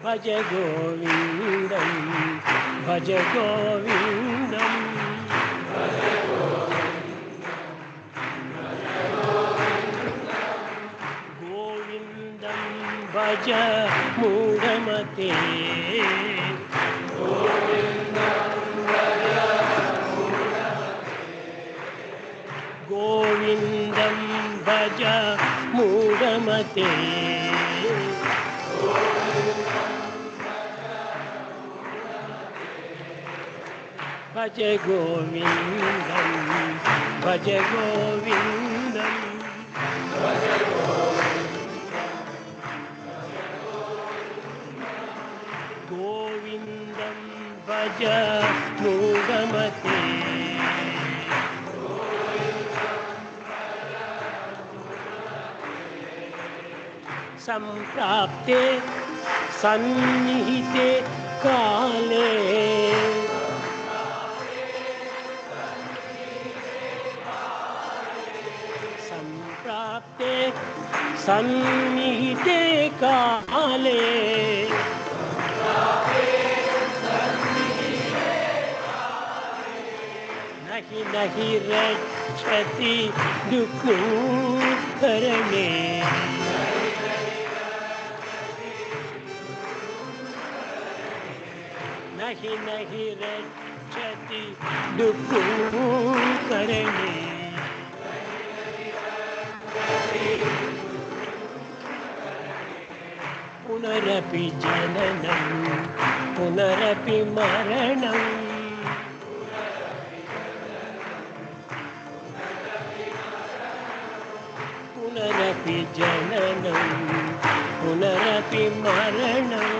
భజ గోవిందం భజ గోవిందం గోవిందం భజ మూఢమతే గోవిందం భజ మూఢమతే భజ గోవిందం భజ గోవిందం గోవిందం భజ మూఢమతే సంప్రాప్తే సన్నిహితే కాలే సంప్రాప్తే సన్నిహితే కాలే నహి నహి రక్షతి దుఃఖకరణే నహి నహి రక్షతి దుఃఖకరణే పునరపి జననం పునరపి మరణం పునరపి జననం పునరపి మరణం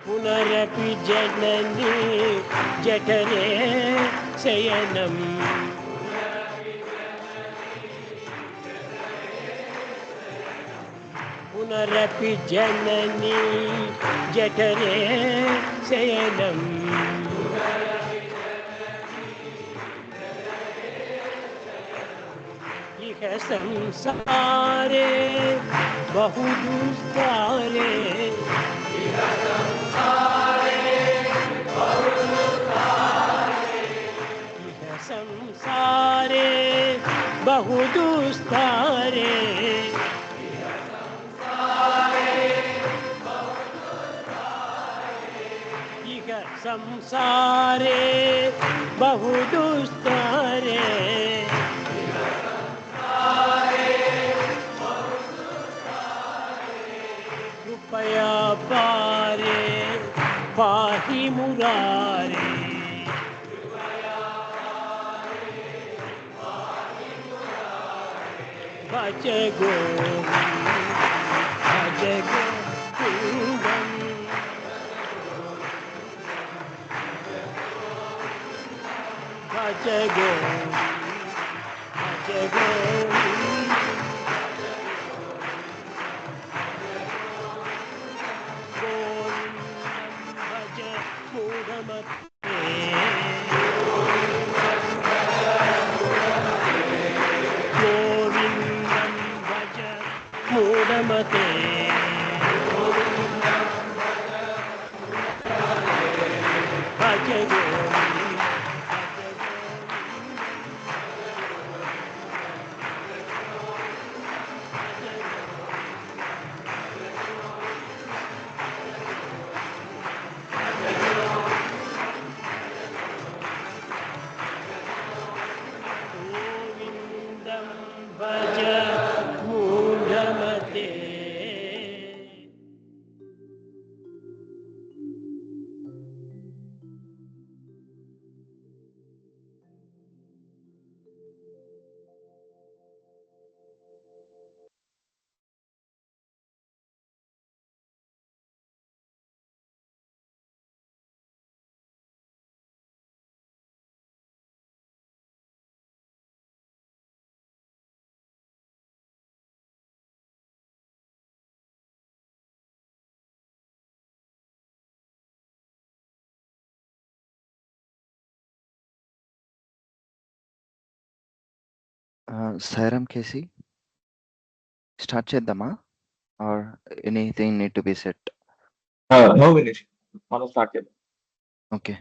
పునరపి జనని జఠరే శయనం పునరపి జనని జఠరే శయనం ఇహ సంసారే బహుదుస్తారే ఇహ సంసారే బహుదుస్తారే ఇహ సంసారే బహుదుస్తారే कृपया पारे पाहि मुरारे भज गोविंदम भज गोविंदम भज मूढ़मते गोविंदम भज मूढ़मते भज गोविंदम भज मूढ़मते। Sairam Casey, start చేద్దామా? Or anything need to be said? No Vinesh మనం స్టార్ట్ చేద్దాం. Okay.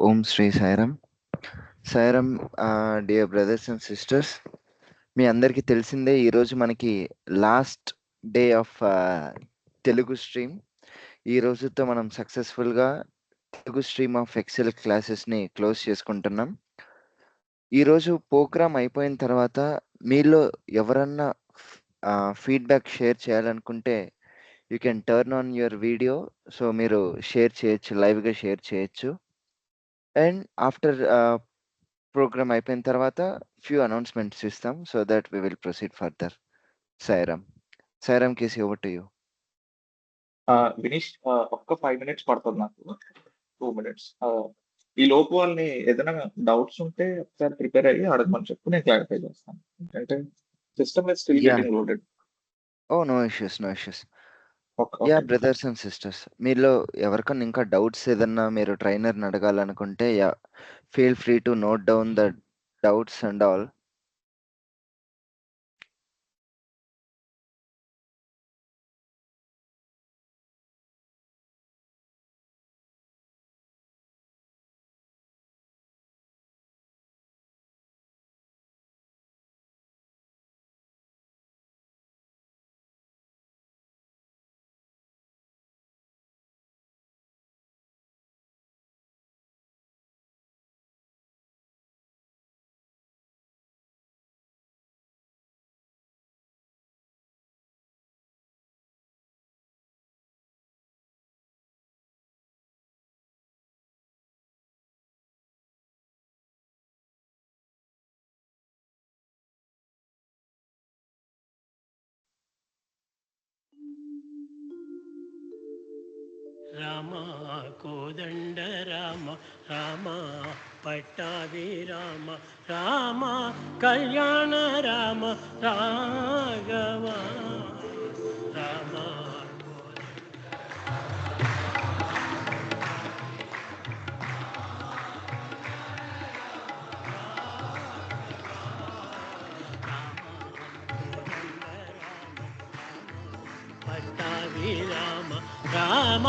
Om Sri Sairam. Sairam dear brothers and sisters, మీ అందరికీ తెలిసిందే ఈరోజు మనకి last day of Telugu stream. ఈ రోజుతో మనం సక్సెస్ఫుల్గా తెలుగు స్ట్రీమ్ ఆఫ్ ఎక్సెల్ క్లాసెస్ని క్లోజ్ చేసుకుంటున్నాం. ఈరోజు ప్రోగ్రామ్ అయిపోయిన తర్వాత మీలో ఎవరన్నా ఫీడ్బ్యాక్ షేర్ చేయాలనుకుంటే you can turn on your video. So మీరు షేర్ చేయొచ్చు, లైవ్గా షేర్ చేయొచ్చు. అండ్ ఆఫ్టర్ ప్రోగ్రామ్ అయిపోయిన తర్వాత ఫ్యూ అనౌన్స్మెంట్స్ ఇస్తాం, so that we will proceed further. Sairam KC, over to you. Vineesh ఒక్క 5 minutes పడుతుంది నాకు, 2 minutes. ఈ లోపు వాళ్ళని ఏదైనా డౌట్స్ ఉంటే ఒకసారి ప్రిపేర్ అయ్యి అడగమని చెప్పు, నేను క్లారిఫై చేస్తాను. ఎందుకంటే system is still Yeah. Getting loaded. Oh no issues. Yeah brothers and sisters, మీలో ఎవరికన్నా ఇంకా డౌట్స్ ఏదన్నా మీరు ట్రైనర్ని అడగాలనుకుంటే yeah feel free to note down the doubts and all. Rama Kodanda Rama Rama Pattabhi Rama Rama Kalyana Rama Raghava Rama Pattabhi Rama Rama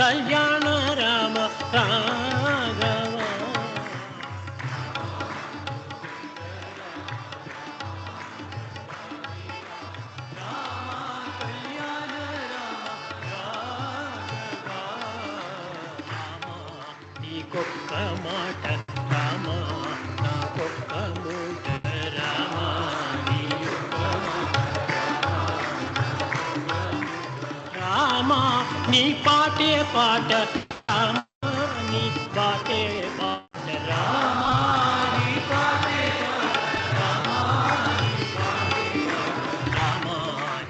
Kalyana Rama Raghava నీకొక్క మాట రామ నాకొక్క మూట రామ రామ నీ పాటే పాట రామ నీ పాటే పాట రామ నీ పాటే రామ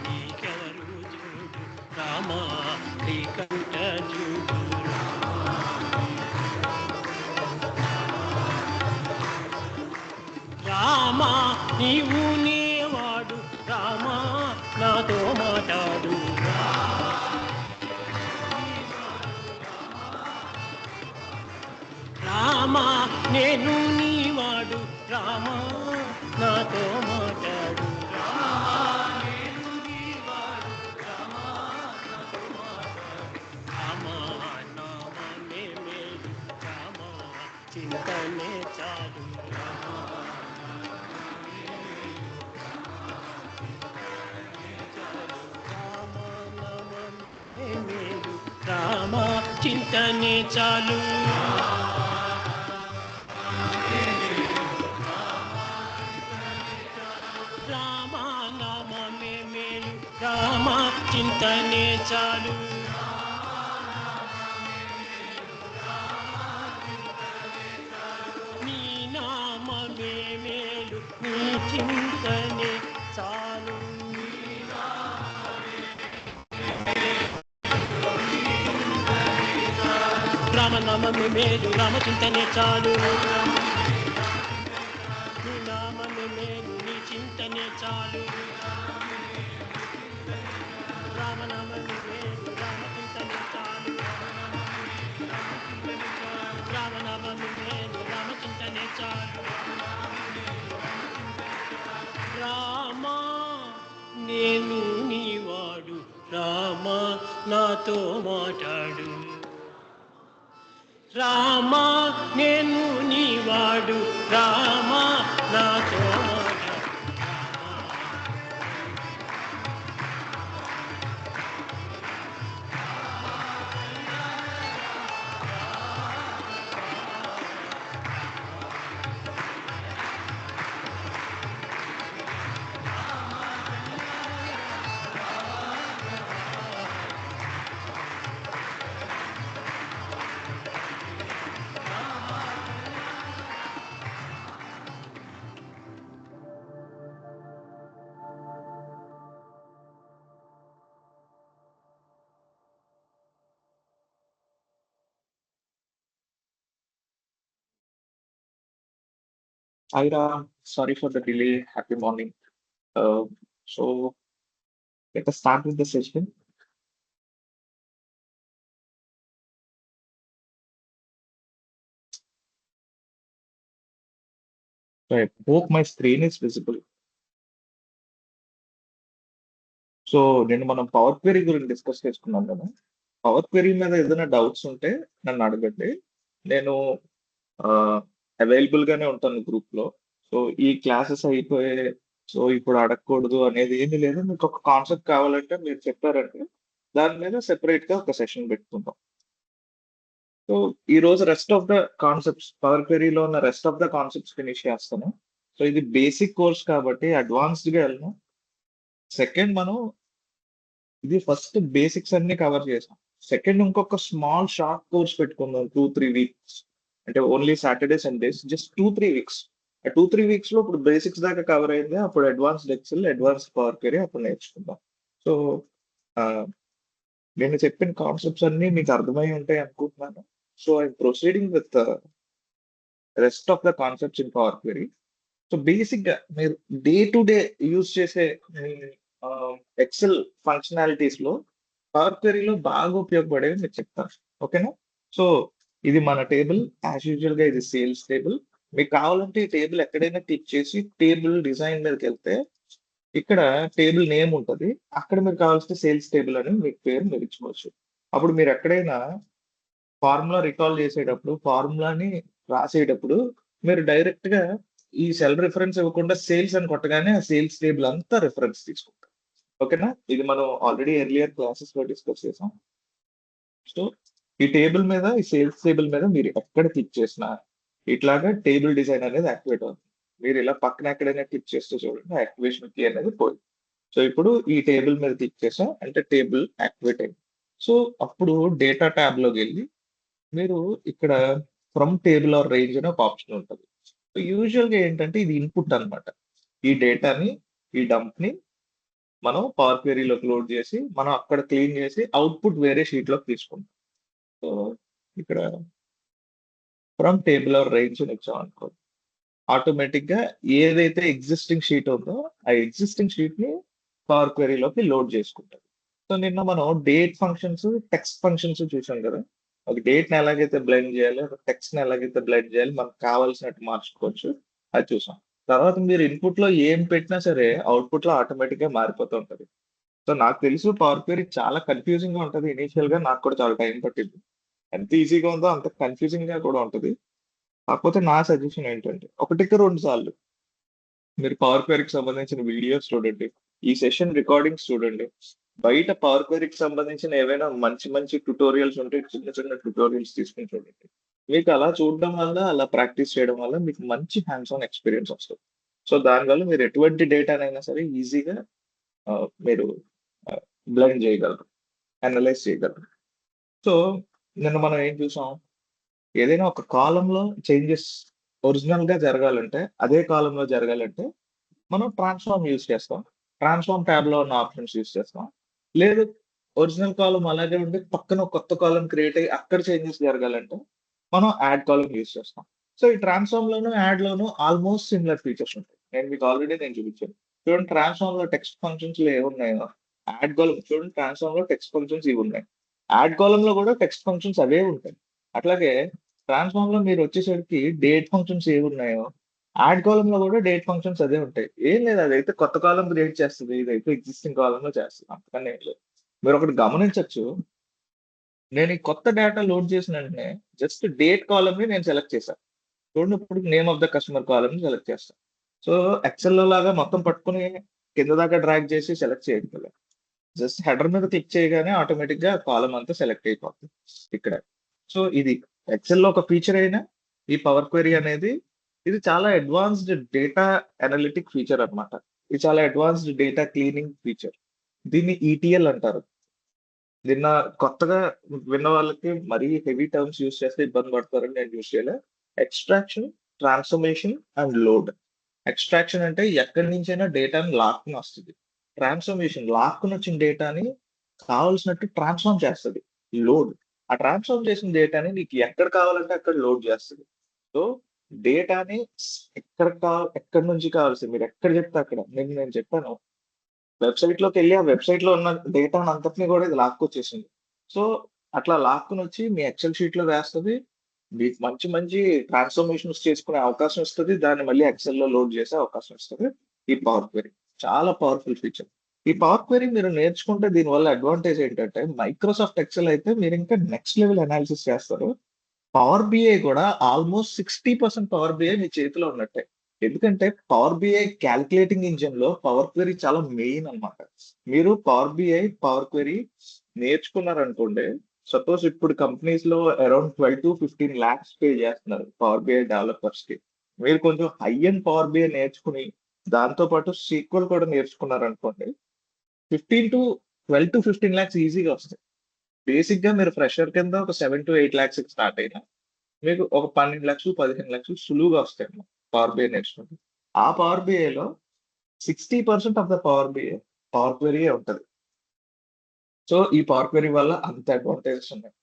నీకెవరు చూడు రామ నీ కంట చూడు రామ నీవు నీవాడు రామ నాతో మాట్లాడు రామ నేను నీవాడు రామ నాతో మాట్లాడు రామ నామమే మేలు రామ చింతనే చాలు రామ చింతనే చాలు రామ నామమే మేలు రామ చింతనే చాలు నీ నామమే మేలు నీ చింతనే చాలు రామనామమే మేలు రామచింతనే చాలు నీ నామమే మేలు నీ చింతనే చాలు రామనామమే మేలు రామచింతనే చాలు రామనామమే మేలు రామచింతనే చాలు రామా నేను నీవాడు రామా నాతో మాట్లాడు రామా నేను నీవాడు రామా నాతో మాట్లాడు Hi Ram, sorry for the delay. Happy morning. So let us start with the session. So I hope my screen is visible. So నేను మనం పవర్ క్వెరీ గురించి డిస్కస్ చేసుకున్నాం కదా. పవర్ క్వెరీ మీద ఏదైనా డౌట్స్ ఉంటే నన్ను అడగండి. నేను అవైలబుల్ గానే ఉంటాను గ్రూప్ లో. సో ఈ క్లాసెస్ అయిపోయే సో ఇప్పుడు అడగకూడదు అనేది ఏమీ లేదు. మీకు ఒక కాన్సెప్ట్ కావాలంటే మీరు చెప్పారంటే దాని మీద సెపరేట్ గా ఒక సెషన్ పెట్టుకుంటాం. సో ఈ రోజు rest of the concepts power క్వెరీలో ఉన్న rest of the concepts finish చేస్తాను. సో ఇది బేసిక్ కోర్స్ కాబట్టి అడ్వాన్స్డ్ గా వెళ్ళను. సెకండ్ మనం ఇది ఫస్ట్ బేసిక్స్ అన్ని కవర్ చేసాం. సెకండ్ ఇంకొక స్మాల్ షార్ట్ కోర్స్ పెట్టుకుందాం 2-3 వీక్స్. అంటే only Saturday Sundays just 2-3 weeks. ఆ 2-3 వీక్స్ లో ఇప్పుడు బేసిక్స్ దాకా కవర్ అయింది. అప్పుడు advanced Excel advanced power query అప్పుడు నేర్చుకుందాం. సో నేను చెప్పిన కాన్సెప్ట్స్ అన్ని మీకు అర్థమై ఉంటాయి అనుకుంటున్నాను. So I proceeding with rest of the concepts in power query. So basic గా మీరు డే టు డే యూజ్ చేసే ఎక్సెల్ ఫంక్షనాలిటీస్ లో పవర్ క్వెరీలో బాగా ఉపయోగపడేవి మీకు చెప్తాను. ఓకేనా? సో ఇది మన టేబుల్. యాజ్ యూజువల్ గా ఇది సేల్స్ టేబుల్. మీకు కావాలంటే ఈ టేబుల్ ఎక్కడైనా క్లిక్ చేసి టేబుల్ డిజైన్ మీదకి వెళ్తే ఇక్కడ టేబుల్ నేమ్ ఉంటుంది. అక్కడ మీరు కావాల్సిన సేల్స్ టేబుల్ అని మీకు పేరు మీరు ఇచ్చుకోవచ్చు. అప్పుడు మీరు ఎక్కడైనా ఫార్ములా రికాల్ చేసేటప్పుడు ఫార్ములాని రాసేటప్పుడు మీరు డైరెక్ట్ గా ఈ సెల్ రిఫరెన్స్ ఇవ్వకుండా సేల్స్ అని కొట్టగానే ఆ సేల్స్ టేబుల్ అంతా రిఫరెన్స్ తీసుకుంటాం. ఓకేనా? ఇది మనం ఆల్రెడీ ఎర్లియర్ క్లాసెస్ లో డిస్కస్ చేసాం. సో ఈ టేబుల్ మీద ఈ సేల్స్ టేబుల్ మీద మీరు ఎక్కడ క్లిక్ చేసినా ఇట్లాగా టేబుల్ డిజైన్ అనేది యాక్టివేట్ అవుతుంది. మీరు ఇలా పక్కన ఎక్కడైనా క్లిక్ చేస్తే చూడండి యాక్టివేషన్ కీ అనేది పోయింది. సో ఇప్పుడు ఈ టేబుల్ మీద క్లిక్ చేసాం అంటే టేబుల్ యాక్టివేట్ అయింది. సో అప్పుడు డేటా ట్యాబ్ లోకి వెళ్ళి మీరు ఇక్కడ ఫ్రమ్ టేబుల్ ఆర్ రేంజ్ అని ఒక ఆప్షన్ ఉంటుంది. సో యూజువల్ గా ఏంటంటే ఇది ఇన్పుట్ అన్నమాట. ఈ డేటాని ఈ డంప్ ని మనం పవర్ క్వెరీలోకి లోడ్ చేసి మనం అక్కడ క్లీన్ చేసి అవుట్పుట్ వేరే షీట్ లోకి తీసుకుంటాం. సో ఇక్కడ ఫ్రమ్ టేబుల్ ఆర్ రేంజ్ అని ఇచ్చాం అనుకో, ఆటోమేటిక్ గా ఏదైతే ఎగ్జిస్టింగ్ షీట్ ఉందో ఆ ఎగ్జిస్టింగ్ షీట్ ని పవర్ క్వెరీలోకి లోడ్ చేసుకుంటాం. సో నిన్న మనం డేట్ ఫంక్షన్స్ టెక్స్ట్ ఫంక్షన్స్ చూసాం కదా. ఒక డేట్ ని ఎలాగైతే బ్లెండ్ చేయాలి, ఒక టెక్స్ట్ ని ఎలాగైతే బ్లెండ్ చేయాలి, మనకు కావాల్సినట్టు మార్చుకోవచ్చు, అది చూసాం. తర్వాత మీరు ఇన్పుట్ లో ఏం పెట్టినా సరే అవుట్పుట్ లో ఆటోమేటిక్ గా మారిపోతూ ఉంటది. సో నాకు తెలుసు పవర్ క్వెరీ చాలా కన్ఫ్యూజింగ్ గా ఉంటది. ఇనీషియల్ గా నాకు కూడా చాలా టైం పట్టింది. ఎంత ఈజీగా ఉందో అంత కన్ఫ్యూజింగ్ గా కూడా ఉంటది. కాకపోతే నా సజెషన్ ఏంటంటే ఒకటికి 2 సార్లు మీరు పవర్ క్వెరీకి సంబంధించిన వీడియోస్ చూడండి, ఈ సెషన్ రికార్డింగ్స్ చూడండి, బయట పవర్ క్వెరీకి సంబంధించిన ఏవైనా మంచి మంచి ట్యుటోరియల్స్ ఉంటే చిన్న చిన్న ట్యుటోరియల్స్ తీసుకుని చూడండి. మీకు అలా చూడడం వల్ల అలా ప్రాక్టీస్ చేయడం వల్ల మీకు మంచి హ్యాండ్స్ ఆన్ ఎక్స్పీరియన్స్ వస్తుంది. సో దానివల్ల మీరు ఎటువంటి డేటానైనా సరే ఈజీగా మీరు బ్లెండ్ చేయగలరు, అనలైజ్ చేయగలరు. సో నిన్న మనం ఏం చూసాం, ఏదైనా ఒక కాలంలో చేంజెస్ ఒరిజినల్ గా జరగాలంటే అదే కాలంలో జరగాలంటే మనం ట్రాన్స్ఫార్మ్ యూజ్ చేస్తాం. ట్రాన్స్ఫార్మ్ ట్యాబ్‌లో ఉన్న ఆప్షన్స్ యూజ్ చేస్తాం. లేదు ఒరిజినల్ కాలమ్ అలాగే ఉండి పక్కన ఒక కొత్త కాలమ్ క్రియేట్ అయ్యి అక్కడ చేంజెస్ జరగాలంటే మనం యాడ్ కాలమ్ యూజ్ చేస్తాం. సో, ఈ ట్రాన్స్ఫార్మ్‌లోను, యాడ్‌లోను ఆల్‌మోస్ట్ సిమిలర్ ఫీచర్స్ ఉంటాయి. మీకు ఆల్రెడీ నేను చూపించాను. చూడండి ట్రాన్స్ఫార్మ్‌లో టెక్స్ట్ ఫంక్షన్స్‌లో ఏమున్నాయో యాడ్ కాలమ్ చూడండి ట్రాన్స్ఫార్మ్‌లో టెక్స్ట్ ఫంక్షన్స్ ఇవున్నాయి. యాడ్ కాలమ్‌లో కూడా టెక్స్ట్ ఫంక్షన్స్ అవే ఉంటాయి. అట్లాగే ట్రాన్స్ఫార్మ్‌లో మీరొచ్చేసరికి డేట్ ఫంక్షన్స్ ఏవున్నాయో యాడ్ కాలమ్‌లో కూడా డేట్ ఫంక్షన్స్ అదే ఉంటాయి. ఏం లేదు అదైతే కొత్త కాలమ్ క్రియేట్ చేస్తది. ఇదైతే ఎగ్జిస్టింగ్ కాలమ్‌లో చేస్తది. అంతకన్నా ఏం లేదు. మీరొకటి గమనించొచ్చు. నేను ఈ కొత్త డేటా లోడ్ చేసిన వెంటనే జస్ట్ డేట్ కాలమ్‌ని నేను సెలెక్ట్ చేశా. చూడండి ఇప్పుడు నేమ్ ఆఫ్ ద కస్టమర్ కాలమ్‌ని సెలెక్ట్ చేస్తా. సో, ఎక్సెల్‌లో లాగా మొత్తం పట్టుకొని కింద దాకా డ్రాగ్ చేసి సెలెక్ట్ చేయక్కర్లే. జస్ట్ హెడర్ మీద క్లిక్ చేయగానే ఆటోమేటిక్‌గా కాలమ్ అంతా సెలెక్ట్ అయిపోతుంది ఇక్కడ. సో, ఇది ఎక్సెల్‌లో ఒక ఫీచర్ అయిన ఈ పవర్ క్వెరీ అనేది ఇది చాలా అడ్వాన్స్‌డ్ డేటా అనలిటిక్ ఫీచర్ అన్నమాట. ఇది చాలా అడ్వాన్స్‌డ్ డేటా క్లీనింగ్ ఫీచర్. దీన్ని ఈటీఎల్ అంటారు. నిన్న కొత్తగా విన్న వాళ్ళకి మరీ హెవీ టర్మ్స్ యూజ్ చేస్తే ఇబ్బంది పడతారని నేను యూజ్ చేయలే. Extraction, transformation and load. Extraction అంటే ఎక్కడి నుంచైనా డేటాని లాక్కుని వస్తది. ట్రాన్స్‌ఫర్మేషన్ లాక్కునొచ్చిన డేటాని కావాల్సినట్టు ట్రాన్స్‌ఫార్మ్ చేస్తది. లోడ్. ఆ ట్రాన్స్‌ఫార్మ్ చేసిన డేటాని నీకు ఎక్కడ కావాలంటే అక్కడ లోడ్ చేస్తది. సో, డేటాని ఎక్కడి నుంచి కావాల్సింది మీరెక్కడ చెప్తే అక్కడ. నేను చెప్పాను. వెబ్‌సైట్‌లోకెళ్ళి ఆ వెబ్‌సైట్‌లో ఉన్న డేటాని అంతటిని గూడా ఇది లాక్కొచ్చేసింది. సో, అట్లా లాక్కునొచ్చి మీ ఎక్సెల్ షీట్‌లో వేస్తది. మీకు మంచి మంచి ట్రాన్స్‌ఫర్మేషన్స్ చేసుకునే అవకాశం ఇస్తది. దాన్ని మళ్ళీ ఎక్సెల్‌లో లోడ్ చేసే అవకాశం ఇస్తది. ఈ పవర్ క్వెరీ. చాలా పవర్‌ఫుల్ ఫీచర్. ఈ పవర్ క్వెరీ మీరు నేర్చుకుంటే దీనివల్ల అడ్వాంటేజ్ ఏంటంటే మైక్రోసాఫ్ట్ ఎక్సెల్ అయితే మీరింకా నెక్స్ట్ లెవెల్ అనాలిసిస్ చేస్తారు. పవర్ బిఐ కూడా ఆల్మోస్ట్ 60% పవర్ బిఐ మీ చేతిలో ఉన్నట్టే. ఎందుకంటే పవర్ బిఐ కాలిక్యులేటింగ్ ఇంజిన్‌లో పవర్ క్వెరీ చాలా మెయిన్ అన్నమాట. మీరు పవర్ బిఐ, పవర్ క్వెరీ నేర్చుకున్నారనుకోండి. సపోజ్ ఇప్పుడు కంపెనీస్‌లో అరౌండ్ 12-15 లాక్స్ పే చేస్తున్నారు పవర్ బిఐ డెవలపర్స్‌కి. మీరు కొంచెం హై ఎండ్ పవర్ బిఐ నేర్చుకొని దాంతో పాటు సీక్వెల్ కూడా నేర్చుకున్నారనుకోండి. 12-15 లాక్స్ ఈజీగా వస్తాయి. బేసిక్‌గా మీరు ఫ్రెషర్ కింద ఒక 7-8 లాక్స్‌కి స్టార్ట్ అయినా మీకు ఒక 12,00,000, 15,00,000 సులువుగా వస్తాయన్నమాట. పవర్ బిఐ నేర్చుకుంటే. ఆ పవర్ బిఐలో 60% of the power BI power క్వెరీయే ఉంటది. సో, ఈ పవర్ క్వెరీ వల్ల అంత అడ్వాంటేజెస్ ఉన్నాయి.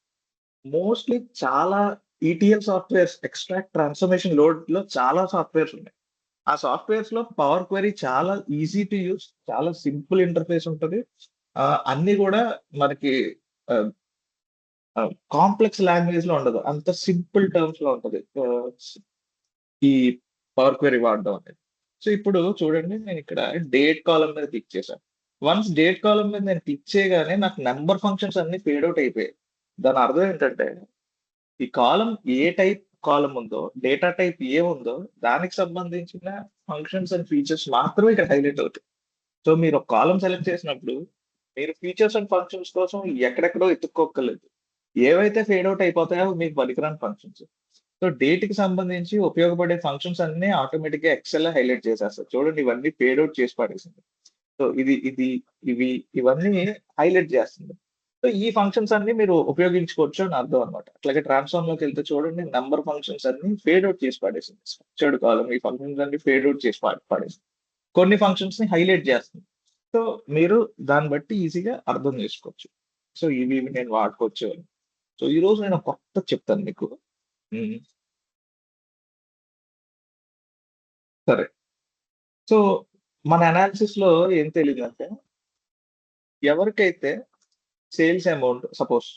మోస్ట్‌లీ చాలా ఈటీఎల్ సాఫ్ట్‌వేర్స్ ఎక్స్ట్రాక్ట్ ట్రాన్స్‌ఫర్మేషన్ లోడ్‌లో చాలా సాఫ్ట్‌వేర్స్ ఉన్నాయి. ఆ సాఫ్ట్‌వేర్స్‌లో పవర్ క్వెరీ చాలా ఈజీ టు యూజ్. చాలా సింపుల్ ఇంటర్‌ఫేస్ ఉంటది. అన్నీ గూడా మనకి ఆహ్, కాంప్లెక్స్ లాంగ్వేజ్‌లో ఉండదు. అంత సింపుల్ టర్మ్స్‌లో ఉంటది. ఈ పవర్ క్వెరీ వాడడం అనేది. సో, ఇప్పుడు చూడండి నేనిక్కడ డేట్ కాలమ్ మీద క్లిక్ చేశాను. వన్స్ డేట్ కాలమ్ మీద నేను క్లిక్ చేయగానే నాకు నంబర్ ఫంక్షన్స్ అన్నీ ఫేడ్ ఔట్ అయిపోయాయి. దాని అర్థం ఏంటంటే, ఈ కాలమ్ ఏ టైప్ కాలమ్ ఉందో, డేటా టైప్ ఏముందో దానికి సంబంధించిన ఫంక్షన్స్ అండ్ ఫీచర్స్ మాత్రమే ఇక్కడ హైలైట్ అవుతాయి. సో, మీరు ఒక కాలమ్ సెలెక్ట్ చేసినప్పుడు మీరు ఫీచర్స్ అండ్ ఫంక్షన్స్ కోసం ఎక్కడెక్కడో ఎతుక్కోక్కర్లేదు. ఏవైతే ఫేడ్ ఔట్ అయిపోతాయో అవి మీకు పనికిరాని ఫంక్షన్స్. సో, డేట్‌కి సంబంధించి ఉపయోగపడే ఫంక్షన్స్ అన్నీ ఆటోమేటిక్‌గా ఎక్సెల్‌లో హైలైట్ చేసేస్తది. చూడండి ఇవన్నీ ఫేడ్ ఔట్ చేసి పడేసింది. సో, ఇవి ఇవన్నీ హైలైట్ చేస్తుంది. సో, ఈ ఫంక్షన్స్ అన్నీ మీరు ఉపయోగించుకోవచ్చు అని అర్థం అన్నమాట. అట్లాగే ట్రాన్స్‌ఫార్మ్‌లోకెళ్తే చూడండి నంబర్ ఫంక్షన్స్ అన్నీ ఫేడ్ ఔట్ చేసి పడేసింది. స్ట్రక్చర్డ్ కాలమ్ ఈ ఫంక్షన్స్ అన్నీ ఫేడ్ ఔట్ చేసి పడేసింది. కొన్ని ఫంక్షన్స్‌ని హైలైట్ చేస్తుంది. సో, మీరు దాన్ని బట్టి ఈజీగా అర్థం చేసుకోవచ్చు. సో, ఇవి నేను వాడుకోవచ్చు అని. సో, ఈరోజు నేను ఒక కొత్తది చెప్తాను మీకు. హ్మ్. సరే. సో, మన అనాలిసిస్‌లో ఏం తెలీదంటే, ఎవరికైతే సేల్స్ అమౌంట్ సపోజ్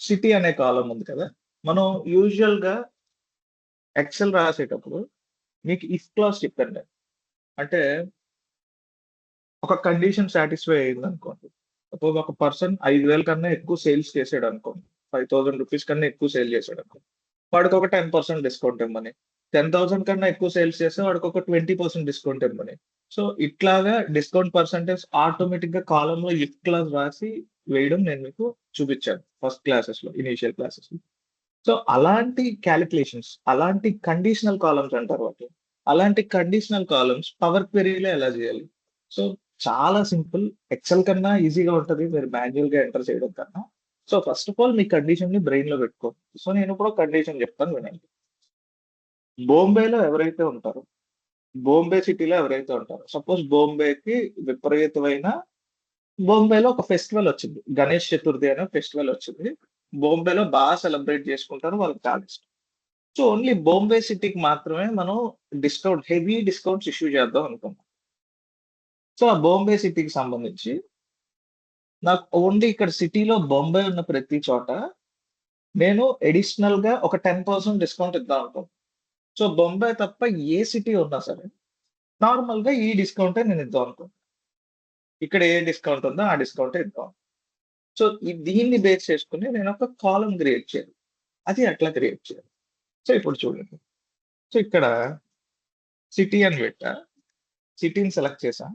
సిటీ అనే కాలమ్ ఉంది కదా! మనం యూజువల్‌గా ఎక్సెల్ రాసేటప్పుడు మీకు ఇఫ్ క్లాజ్ చెప్పాను నేను. అంటే ఒక కండిషన్ సాటిస్ఫై అయిందనుకోండి. సపోజ్ ఒక పర్సన్ 5,000 కన్నా ఎక్కువ సేల్స్ చేసాడనుకోండి. రూ. 5,000 కన్నా ఎక్కువ సేల్ చేసాడనుకోండి. వాడికొక 10% డిస్కౌంట్ ఇమ్మని. 10,000 కన్నా ఎక్కువ సేల్స్ చేస్తే వాడికొక 20% డిస్కౌంట్ ఇమ్మని. సో, ఇట్లాగా డిస్కౌంట్ పర్సెంటేజ్ ఆటోమేటిక్‌గా కాలమ్‌లో ఇఫ్ క్లాజ్ రాసి వేయడం నేను మీకు చూపిచ్చాను. ఫస్ట్ క్లాసెస్‌లో, ఇనీషియల్ క్లాసెస్‌లో. సో, అలాంటి కాలిక్యులేషన్స్, అలాంటి కండిషనల్ కాలమ్స్ అంటారు వాటిని. అలాంటి కండిషనల్ కాలమ్స్ పవర్ క్వెరీలో ఎలా జేయాలి? సో, చాలా సింపుల్. ఎక్సెల్ కన్నా ఈజీగా ఉంటది. మీరు మాన్యుయల్‌గా ఎంటర్ చేయడం కన్నా. సో, ఫస్ట్ ఆఫ్ ఆల్ మీ కండిషన్‌ని బ్రెయిన్‌లో పెట్టుకోండి. సో, నేనిప్పుడు ఒక కండిషన్ చెప్తాను వినండి. బొంబాయిలో ఎవరైతే ఉంటారో బాంబే సిటీలో ఎవరైతే ఉంటారో, సపోజ్ బాంబేకి విపరీతమైన బాంబేలో ఒక ఫెస్టివల్ వచ్చింది. గణేష్ చతుర్థి అనే ఫెస్టివల్ వచ్చింది. బాంబేలో బాగా సెలబ్రేట్ చేసుకుంటారు. వాళ్ళకి చాలా ఇష్టం. సో, ఓన్లీ బాంబే సిటీకి మాత్రమే మనం హెవీ డిస్కౌంట్స్ ఇష్యూ చేద్దాం అనుకున్నాం. సో, ఆ బాంబే సిటీకి సంబంధించి నాకు ఓన్లీ ఇక్కడ సిటీలో బొంబే ఉన్న ప్రతి చోట నేను అడిషనల్‌గా ఒక 10% డిస్కౌంట్ ఇద్దాం అనుకున్నా. సో, బొంబాయి తప్ప ఏ సిటీ ఉన్నా సరే, నార్మల్‌గా ఈ డిస్కౌంటే నేను ఇద్దాం అనుకున్నా. ఇక్కడ ఏ డిస్కౌంట్ ఉందో ఆ డిస్కౌంటే ఇద్దాం. సో, దీన్ని బేస్ చేసుకొని నేను ఒక కాలమ్ క్రియేట్ చేయాలి. అది ఎట్లా క్రియేట్ చేయాలి? సో, ఇప్పుడు చూడండి. సో, ఇక్కడ సిటీ అని పెట్టా. సిటీని సెలెక్ట్ చేశా.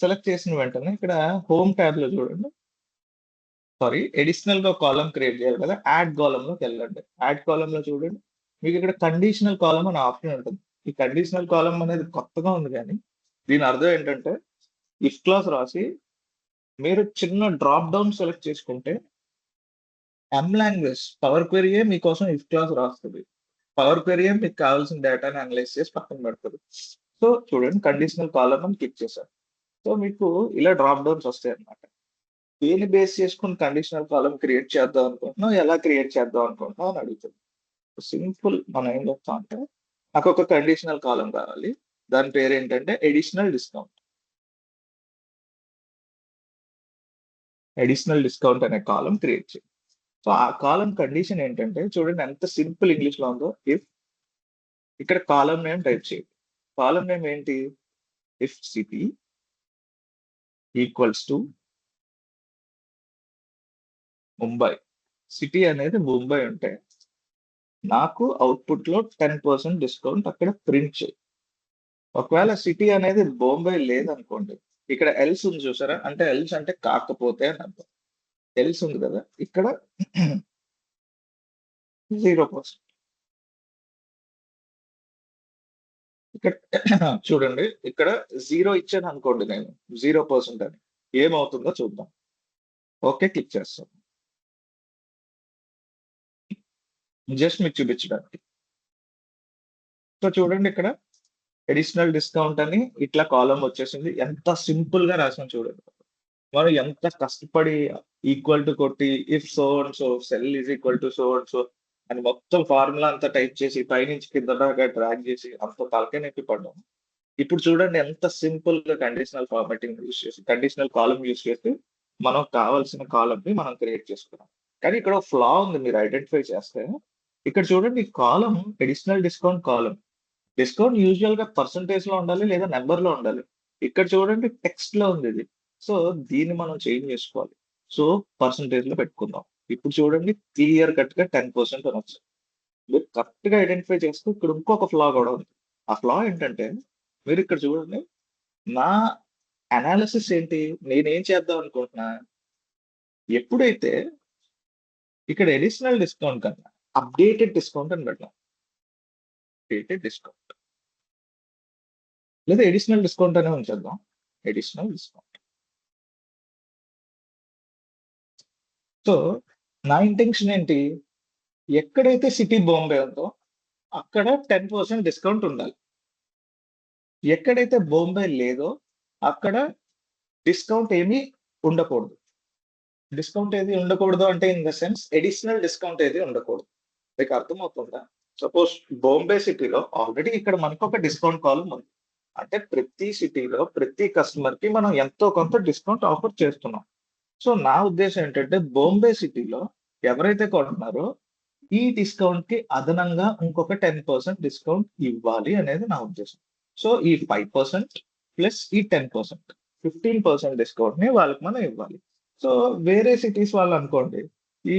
సెలెక్ట్ చేసిన వెంటనే ఇక్కడ హోమ్ ట్యాబ్‌లో చూడండి. సారీ, అడిషనల్‌గా ఒక కాలమ్ క్రియేట్ చేయాలి కదా! యాడ్ కాలమ్‌లోకెళ్ళండి. యాడ్ కాలమ్‌లో చూడండి. మీకు ఇక్కడ కండిషనల్ కాలమ్ అనే ఆప్షన్ ఉంటుంది. ఈ కండిషనల్ కాలమ్ అనేది కొత్తగా ఉంది గానీ, దీని అర్థం ఏంటంటే, ఇఫ్ క్లాజ్ రాసి మీరు చిన్న డ్రాప్ డౌన్ సెలెక్ట్ చేసుకుంటే, లాంగ్వేజ్ పవర్ క్వెరీయే మీకోసం ఇఫ్ క్లాజ్ రాస్తది. పవర్ క్వెరీయే మీకు కావాల్సిన డేటాని అనలైజ్ చేసి పక్కన పెడతది. సో, చూడండి కండిషనల్ కాలమ్ అని క్లిక్ చేశాను. సో, మీకు ఇలా డ్రాప్ డౌన్స్ వస్తాయన్నమాట. దేన్ని బేస్ చేసుకొని కండిషనల్ కాలమ్ క్రియేట్ చేద్దాం అనుకుంటున్నావు? ఎలా క్రియేట్ చేద్దాం అనుకుంటున్నావు అని అడుగుతది. సింపుల్ మనం ఏం చెప్తాం అంటే, నాకొక కండిషనల్ కాలమ్ కావాలి. దాని పేరేంటంటే అడిషనల్ డిస్కౌంట్. అడిషనల్ డిస్కౌంట్ అనే కాలమ్ క్రియేట్ చేయి. సో, ఆ కాలమ్ కండిషన్ ఏంటంటే చూడండి ఎంత సింపుల్ ఇంగ్లీష్‌లో ఉందో. ఇఫ్ ఇక్కడ కాలమ్ నేమ్ టైప్ చేయండి. కాలమ్ నేమ్ ఏంటి? If city equals to Mumbai. City అనేది ముంబై ఉంటే నాకు అవుట్‌పుట్‌లో 10% డిస్కౌంట్ అక్కడ ప్రింట్ చేయి. ఒకవేళ సిటీ అనేది బొంబాయి లేదనుకోండి. ఇక్కడ ఎల్స్ ఉంది చూసారా? అంటే ఎల్స్ అంటే కాకపోతే అని అర్థం. ఎల్స్ ఉంది కదా! ఇక్కడ 0%. ఇక్కడ చూడండి. ఇక్కడ 0 ఇచ్చాననుకోండి నేను. 0% అని. ఏమవుతుందో చూద్దాం. ఓకే క్లిక్ చేస్తాం. జస్ట్ మీకు చూపించడానికి. సో, చూడండి ఇక్కడ అడిషనల్ డిస్కౌంట్ అని ఇట్లా కాలమ్ వచ్చేసింది. ఎంత సింపుల్‌గా రాసాం చూడండి. మనం ఎంత కష్టపడి ఈక్వల్ టు కొట్టి if so and so cell is equal to so and so అని మొత్తం ఫార్ములా అంతా టైప్ చేసి పైనుంచి కింద దాకా డ్రాగ్ చేసి అంత తలకాయ నొప్పి పడ్డాం. ఇప్పుడు చూడండి ఎంత సింపుల్‌గా కండిషనల్ ఫార్మాటింగ్ యూజ్ చేసి, కండిషనల్ కాలమ్ యూజ్ చేసి మనం కావాల్సిన కాలమ్‌ని మనం క్రియేట్ చేసుకున్నాం. కానీ ఇక్కడ ఒక ఫ్లా ఉంది మీరు ఐడెంటిఫై చేస్తే. ఇక్కడ చూడండి column additional discount column. Discount యూజువల్‌గా పర్సెంటేజ్‌లో ఉండాలి లేదా నంబర్‌లో ఉండాలి. ఇక్కడ చూడండి టెక్స్ట్‌లో ఉంది ఇది. సో, దీన్ని మనం చేంజ్ చేసుకోవాలి. సో, పర్సెంటేజ్‌లో పెట్టుకుందాం. ఇప్పుడు చూడండి క్లియర్ కట్‌గా 10% అని వచ్చింది. మీరు కరెక్ట్‌గా ఐడెంటిఫై చేస్తే ఇక్కడ ఇంకొక ఫ్లా కూడా ఉంది. ఆ ఫ్లా ఏంటంటే మీరు ఇక్కడ చూడండి. నా అనాలిసిస్ ఏంటి? నేనేం చేద్దాం అనుకుంటున్నా? ఎప్పుడైతే ఇక్కడ అడిషనల్ డిస్కౌంట్ కన్నా అప్డేటెడ్ డిస్కౌంట్ అని పెడదాం. Updated discount. లేదా అడిషనల్ డిస్కౌంట్ అనే ఉంచేద్దాం. Additional discount. సో, నా ఇంటెన్షన్ ఏంటి? ఎక్కడైతే సిటీ బాంబే ఉందో అక్కడ 10% డిస్కౌంట్ ఉండాలి. ఎక్కడైతే బాంబే లేదో అక్కడ డిస్కౌంట్ ఏమీ ఉండకూడదు. డిస్కౌంట్ ఏది ఉండకూడదు అంటే in the sense additional discount ఏది ఉండకూడదు. మీకు అర్థమవుతుందా? సపోజ్ బాంబే సిటీలో ఆల్రెడీ ఇక్కడ మనకొక డిస్కౌంట్ కాలమ్ ఉంది. అంటే ప్రతి సిటీలో ప్రతి కస్టమర్‌కి మనం ఎంతో కొంత డిస్కౌంట్ ఆఫర్ చేస్తున్నాం. సో, నా ఉద్దేశ్యం ఏంటంటే బాంబే సిటీలో ఎవరైతే కొంటున్నారో ఈ డిస్కౌంట్‌కి అదనంగా ఇంకొక 10% డిస్కౌంట్ ఇవ్వాలి అనేది నా ఉద్దేశ్యం. సో, ఈ 5% ప్లస్ ఈ 10% 15% డిస్కౌంట్‌ని వాళ్ళకి మనం ఇవ్వాలి. సో, వేరే సిటీస్ వాళ్ళనుకోండి ఈ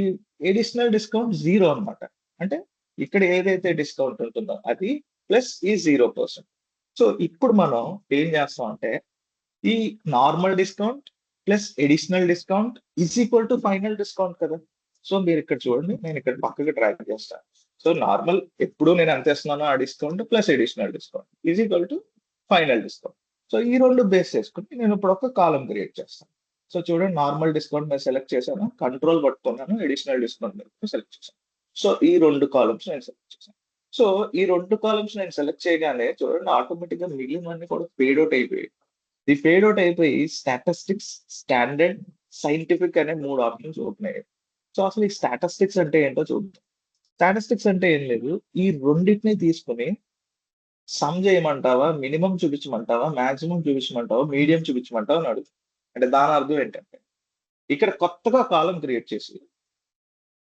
అడిషనల్ డిస్కౌంట్ 0 అన్నమాట. అంటే ఇక్కడ ఏదైతే డిస్కౌంట్ ఉంటుందో అది ప్లస్ ఈ 0%. సో, ఇప్పుడు మనం ఏం చేస్తాం అంటే ఈ normal discount plus additional discount is equal to final discount కదా! సో, మీరిక్కడ చూడండి. నేనిక్కడ పక్కకి డ్రాగ్ చేస్తా. సో, నార్మల్ ఎప్పుడు నేను ఎంత ఇస్తున్నానో ఆ discount plus additional discount is equal to final discount. So, ఈ 2 బేస్ చేసుకొని నేను ఇప్పుడు ఒక కాలమ్ క్రియేట్ చేస్తాను. సో, చూడండి నార్మల్ డిస్కౌంట్ మీద సెలెక్ట్ చేశాను. కంట్రోల్ పట్టుకున్నాను. అడిషనల్ డిస్కౌంట్ మీద సెలెక్ట్ చేశాను. సో, ఈ 2 కాలమ్స్ నేను సెలెక్ట్ చేశాను. సో ఈ 2 కాలమ్స్ నేను సెలెక్ట్ చేయగానే చూడండి ఆటోమేటిక్ గా మిగిలినవన్నీ కూడా ఫేడ్ అవుట్ అయిపోయాయి. ఈ ఫేడ్ అవుట్ అయిపోయి స్టాటిస్టిక్స్, స్టాండర్డ్, సైంటిఫిక్ అనే 3 ఆప్షన్స్ ఓపెన్ అయ్యాయి. సో అసలు ఈ స్టాటిస్టిక్స్ అంటే ఏంటో చూద్దాం. స్టాటిస్టిక్స్ అంటే ఏం లేదు. ఈ రెండిటిని తీసుకొని సమ్ చేయమంటావా, మినిమం చూపించమంటావా, మాక్సిమం చూపించమంటావా, మీడియం చూపించమంటావా అని అడుగు. అంటే దాని అర్థం ఏంటంటే ఇక్కడ కొత్తగా కాలం క్రియేట్ చేసి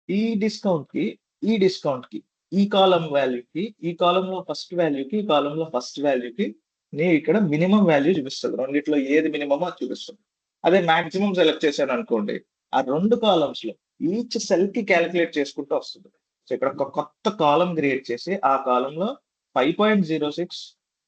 ఈ డిస్కౌంట్ కి, ఈ డిస్కౌంట్ కి, ఈ కాలం వాల్యూకి, ఈ కాలంలో ఫస్ట్ వాల్యూకి, ఈ కాలంలో ఫస్ట్ వాల్యూకి నేను ఇక్కడ మినిమం వాల్యూ చూపిస్తుంది. రెండిట్లో ఏది మినిమమో అది చూపిస్తుంది. అదే మాక్సిమం సెలెక్ట్ చేశాను అనుకోండి, ఆ 2 కాలమ్స్ లో ఈచ్ సెల్ కి క్యాలిక్యులేట్ చేసుకుంటూ వస్తుంది. సో ఇక్కడ ఒక కొత్త కాలం క్రియేట్ చేసి ఆ కాలంలో 5.06,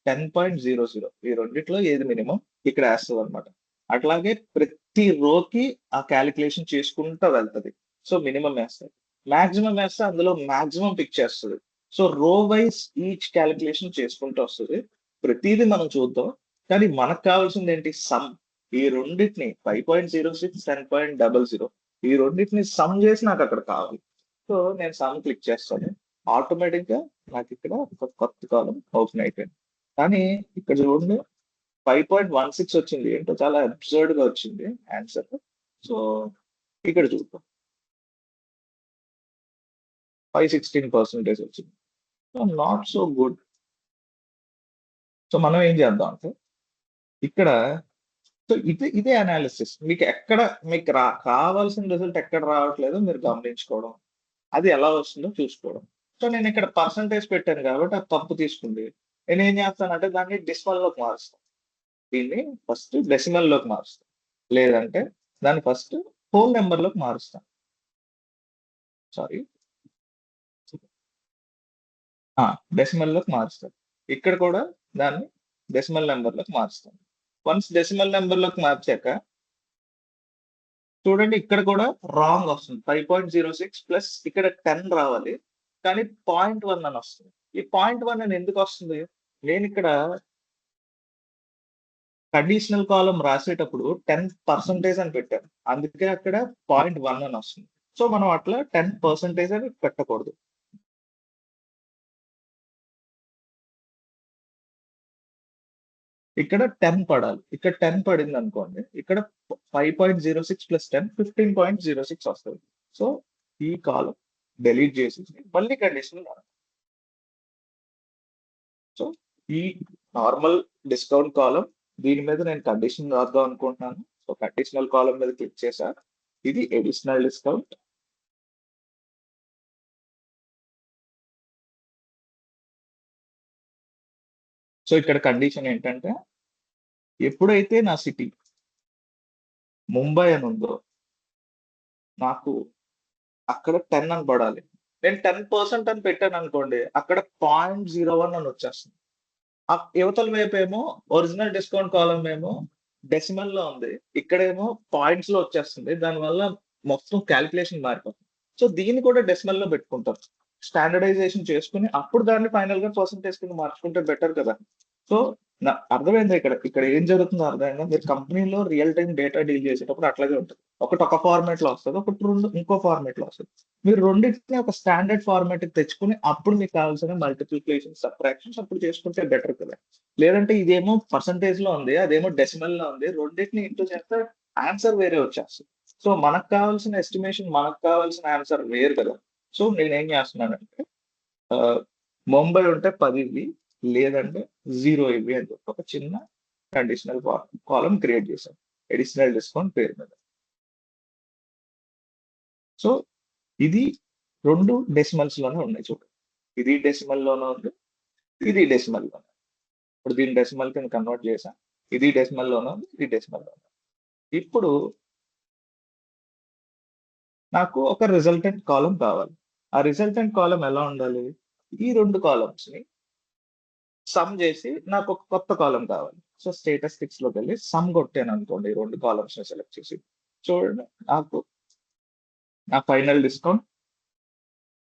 10.00 ఈ రెండిట్లో ఏది మినిమం ఇక్కడ వేస్తుంది అనమాట. అట్లాగే ప్రతి రోకి ఆ క్యాలిక్యులేషన్ చేసుకుంటూ వెళ్తది. సో మినిమం వేస్తుంది, మాక్సిమం వేస్తే అందులో మాక్సిమం పిక్ చేస్తుంది. సో రో వైజ్ ఈచ్ క్యాలిక్యులేషన్ చేసుకుంటూ వస్తుంది. ప్రతిదీ మనం చూద్దాం, కానీ మనకు కావాల్సింది ఏంటి? సమ్. ఈ రెండింటిని 5.06, 10.00 ఈ రెండింటిని సమ్ చేసి నాకు అక్కడ కావాలి. సో నేను సమ్ క్లిక్ చేస్తాను, ఆటోమేటిక్ గా నాకు ఇక్కడ ఒక కొత్త కాలం ఓపెన్ అయిపోయింది. కానీ ఇక్కడ చూడండి 5.16 వచ్చింది, ఏంటో చాలా అబ్సర్డ్ గా వచ్చింది ఆన్సర్. సో ఇక్కడ చూద్దాం 516% వచ్చింది. So not so good. So మనం ఏం చేద్దాం అంటే ఇక్కడ సో ఇదే అనాలిసిస్. మీకు కావాల్సిన రిజల్ట్ ఎక్కడ రావట్లేదో మీరు గమనించుకోవడం, అది ఎలా వస్తుందో చూసుకోవడం. సో నేను ఇక్కడ పర్సంటేజ్ పెట్టాను కాబట్టి అది తప్పు తీసుకుంది. నేను ఏం చేస్తానంటే దాన్ని డెసిమల్ లోకి మారుస్తాను. దీన్ని ఫస్ట్ డెసిమల్ లోకి మారుస్తాను, లేదంటే దాన్ని ఫస్ట్ హోల్ నెంబర్ లోకి మారుస్తాను. సారీ, డెసిమల్ లోకి మారుస్తాను. ఇక్కడ కూడా దాన్ని డెసిమల్ నెంబర్ లోకి మారుస్తాను. వన్స్ డెసిమల్ నెంబర్ లోకి మార్చాక చూడండి ఇక్కడ కూడా రాంగ్ వస్తుంది. 5.06 ప్లస్ ఇక్కడ 10 రావాలి, కానీ 0.1 అని వస్తుంది. ఈ 0.1 అని ఎందుకు వస్తుంది? నేను ఇక్కడ కండిషనల్ కాలం రాసేటప్పుడు 10% అని పెట్టాను, అందుకే అక్కడ 0.1 అని వస్తుంది. సో మనం అట్లా 10% అని పెట్టకూడదు. ఇక్కడ 10 పడాలి. ఇక్కడ 10 పడింది అనుకోండి, ఇక్కడ 5.06 ప్లస్ 10 15.06 వస్తుంది. సో ఈ కాలం డెలీట్ చేసి మళ్ళీ కండిషనల్. సో ఈ నార్మల్ డిస్కౌంట్ కాలం, దీని మీద నేను కండిషన్ రాద్దాం అనుకుంటున్నాను. సో కండిషనల్ కాలం మీద క్లిక్ చేశా, ఇది ఎడిషనల్ డిస్కౌంట్. సో ఇక్కడ కండిషన్ ఏంటంటే ఎప్పుడైతే నా సిటీ ముంబై అని ఉందో నాకు అక్కడ 10 అని పడాలి. నేను 10% అని పెట్టాను అనుకోండి, అక్కడ 0.01 అని వచ్చేస్తుంది. యువతల వైపు ఏమో ఒరిజినల్ డిస్కౌంట్ కాలం ఏమో డెసిమల్ లో ఉంది, ఇక్కడేమో పాయింట్స్ లో వచ్చేస్తుంది. దానివల్ల మొత్తం క్యాలిక్యులేషన్ మారిపోతుంది. సో దీన్ని కూడా డెసిమల్ లో పెట్టుకుంటారు, స్టాండర్డైజేషన్ చేసుకుని అప్పుడు దాన్ని ఫైనల్ గా పర్సంటేజ్ కింద మార్చుకుంటే బెటర్ కదా. సో అర్థమైంది ఇక్కడ ఏం జరుగుతుందో అర్థమైందా? మీరు కంపెనీలో రియల్ టైం డేటా డీల్ చేసేటప్పుడు అట్లాగే ఉంటుంది. ఒకటి ఒక ఫార్మాట్ లో వస్తుంది, ఒకటి ఇంకో ఫార్మాట్ లో వస్తుంది. మీరు రెండింటిని ఒక స్టాండర్డ్ ఫార్మాట్ తెచ్చుకుని అప్పుడు మీకు కావాల్సిన మల్టిప్లికేషన్, సబ్ట్రాక్షన్స్ అప్పుడు చేసుకుంటే బెటర్ కదా. లేదంటే ఇదేమో పర్సంటేజ్ లో ఉంది, అదేమో డెసిమల్ లో ఉంది, రెండింటిని ఇంటూ చేస్తే ఆన్సర్ వేరే వచ్చేస్తుంది. సో మనకు కావాల్సిన ఎస్టిమేషన్, మనకు కావాల్సిన ఆన్సర్ వేరు కదా. సో నేనేం చేస్తున్నానంటే ముంబై ఉంటే 10 ఇవి, లేదంటే 0 ఇవి అని చెప్పి ఒక చిన్న కండిషనల్ కాలం క్రియేట్ చేశాను ఎడిషనల్ డిస్కౌంట్ పేరు మీద. సో ఇది 2 డెసిమల్స్ లోనే ఉన్నాయి చూడండి. ఇది డెసిమల్ లోనే ఉంది, ఇది డెసిమల్ లోనే. ఇప్పుడు దీన్ని డెసిమల్ కింద కన్వర్ట్ చేశాను, ఇది డెసిమల్ లోనే ఉంది, ఇది డెసిమల్ లోనే. ఇప్పుడు నాకు ఒక రిజల్టెంట్ కాలం కావాలి. ఆ రిజల్టెంట్ కాలం ఎలా ఉండాలి? ఈ 2 కాలమ్స్ ని సమ్ చేసి నాకు ఒక కొత్త కాలం కావాలి. సో స్టేటస్టిక్స్ లోకి వెళ్ళి సమ్ కొట్టాను అనుకోండి, ఈ 2 కాలమ్స్ ని సెలెక్ట్ చేసి చూడండి, నాకు నా ఫైనల్ డిస్కౌంట్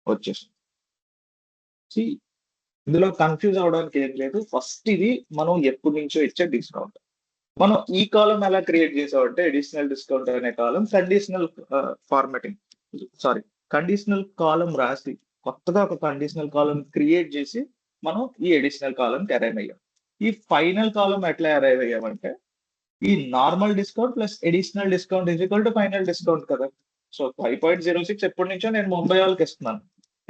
వచ్చేసింది. ఇందులో కన్ఫ్యూజ్ అవడానికి ఏం లేదు. ఫస్ట్ ఇది మనం ఎప్పటి నుంచో ఇచ్చే డిస్కౌంట్. మనం ఈ కాలం ఎలా క్రియేట్ చేసామంటే ఎడిషనల్ డిస్కౌంట్ అనే కాలం కండిషనల్ కండిషనల్ కాలం రాసి కొత్తగా ఒక కండిషనల్ కాలం క్రియేట్ చేసి మనం ఈ అడిషనల్ కాలంకి అరైవ్ అయ్యాం. ఈ ఫైనల్ కాలం ఎట్లా అరైవ్ అయ్యామంటే ఈ normal discount plus additional discount is equal to final discount కదా. సో 5.06 ఎప్పటి నుంచో నేను ముంబై వాళ్ళకి ఇస్తున్నాను.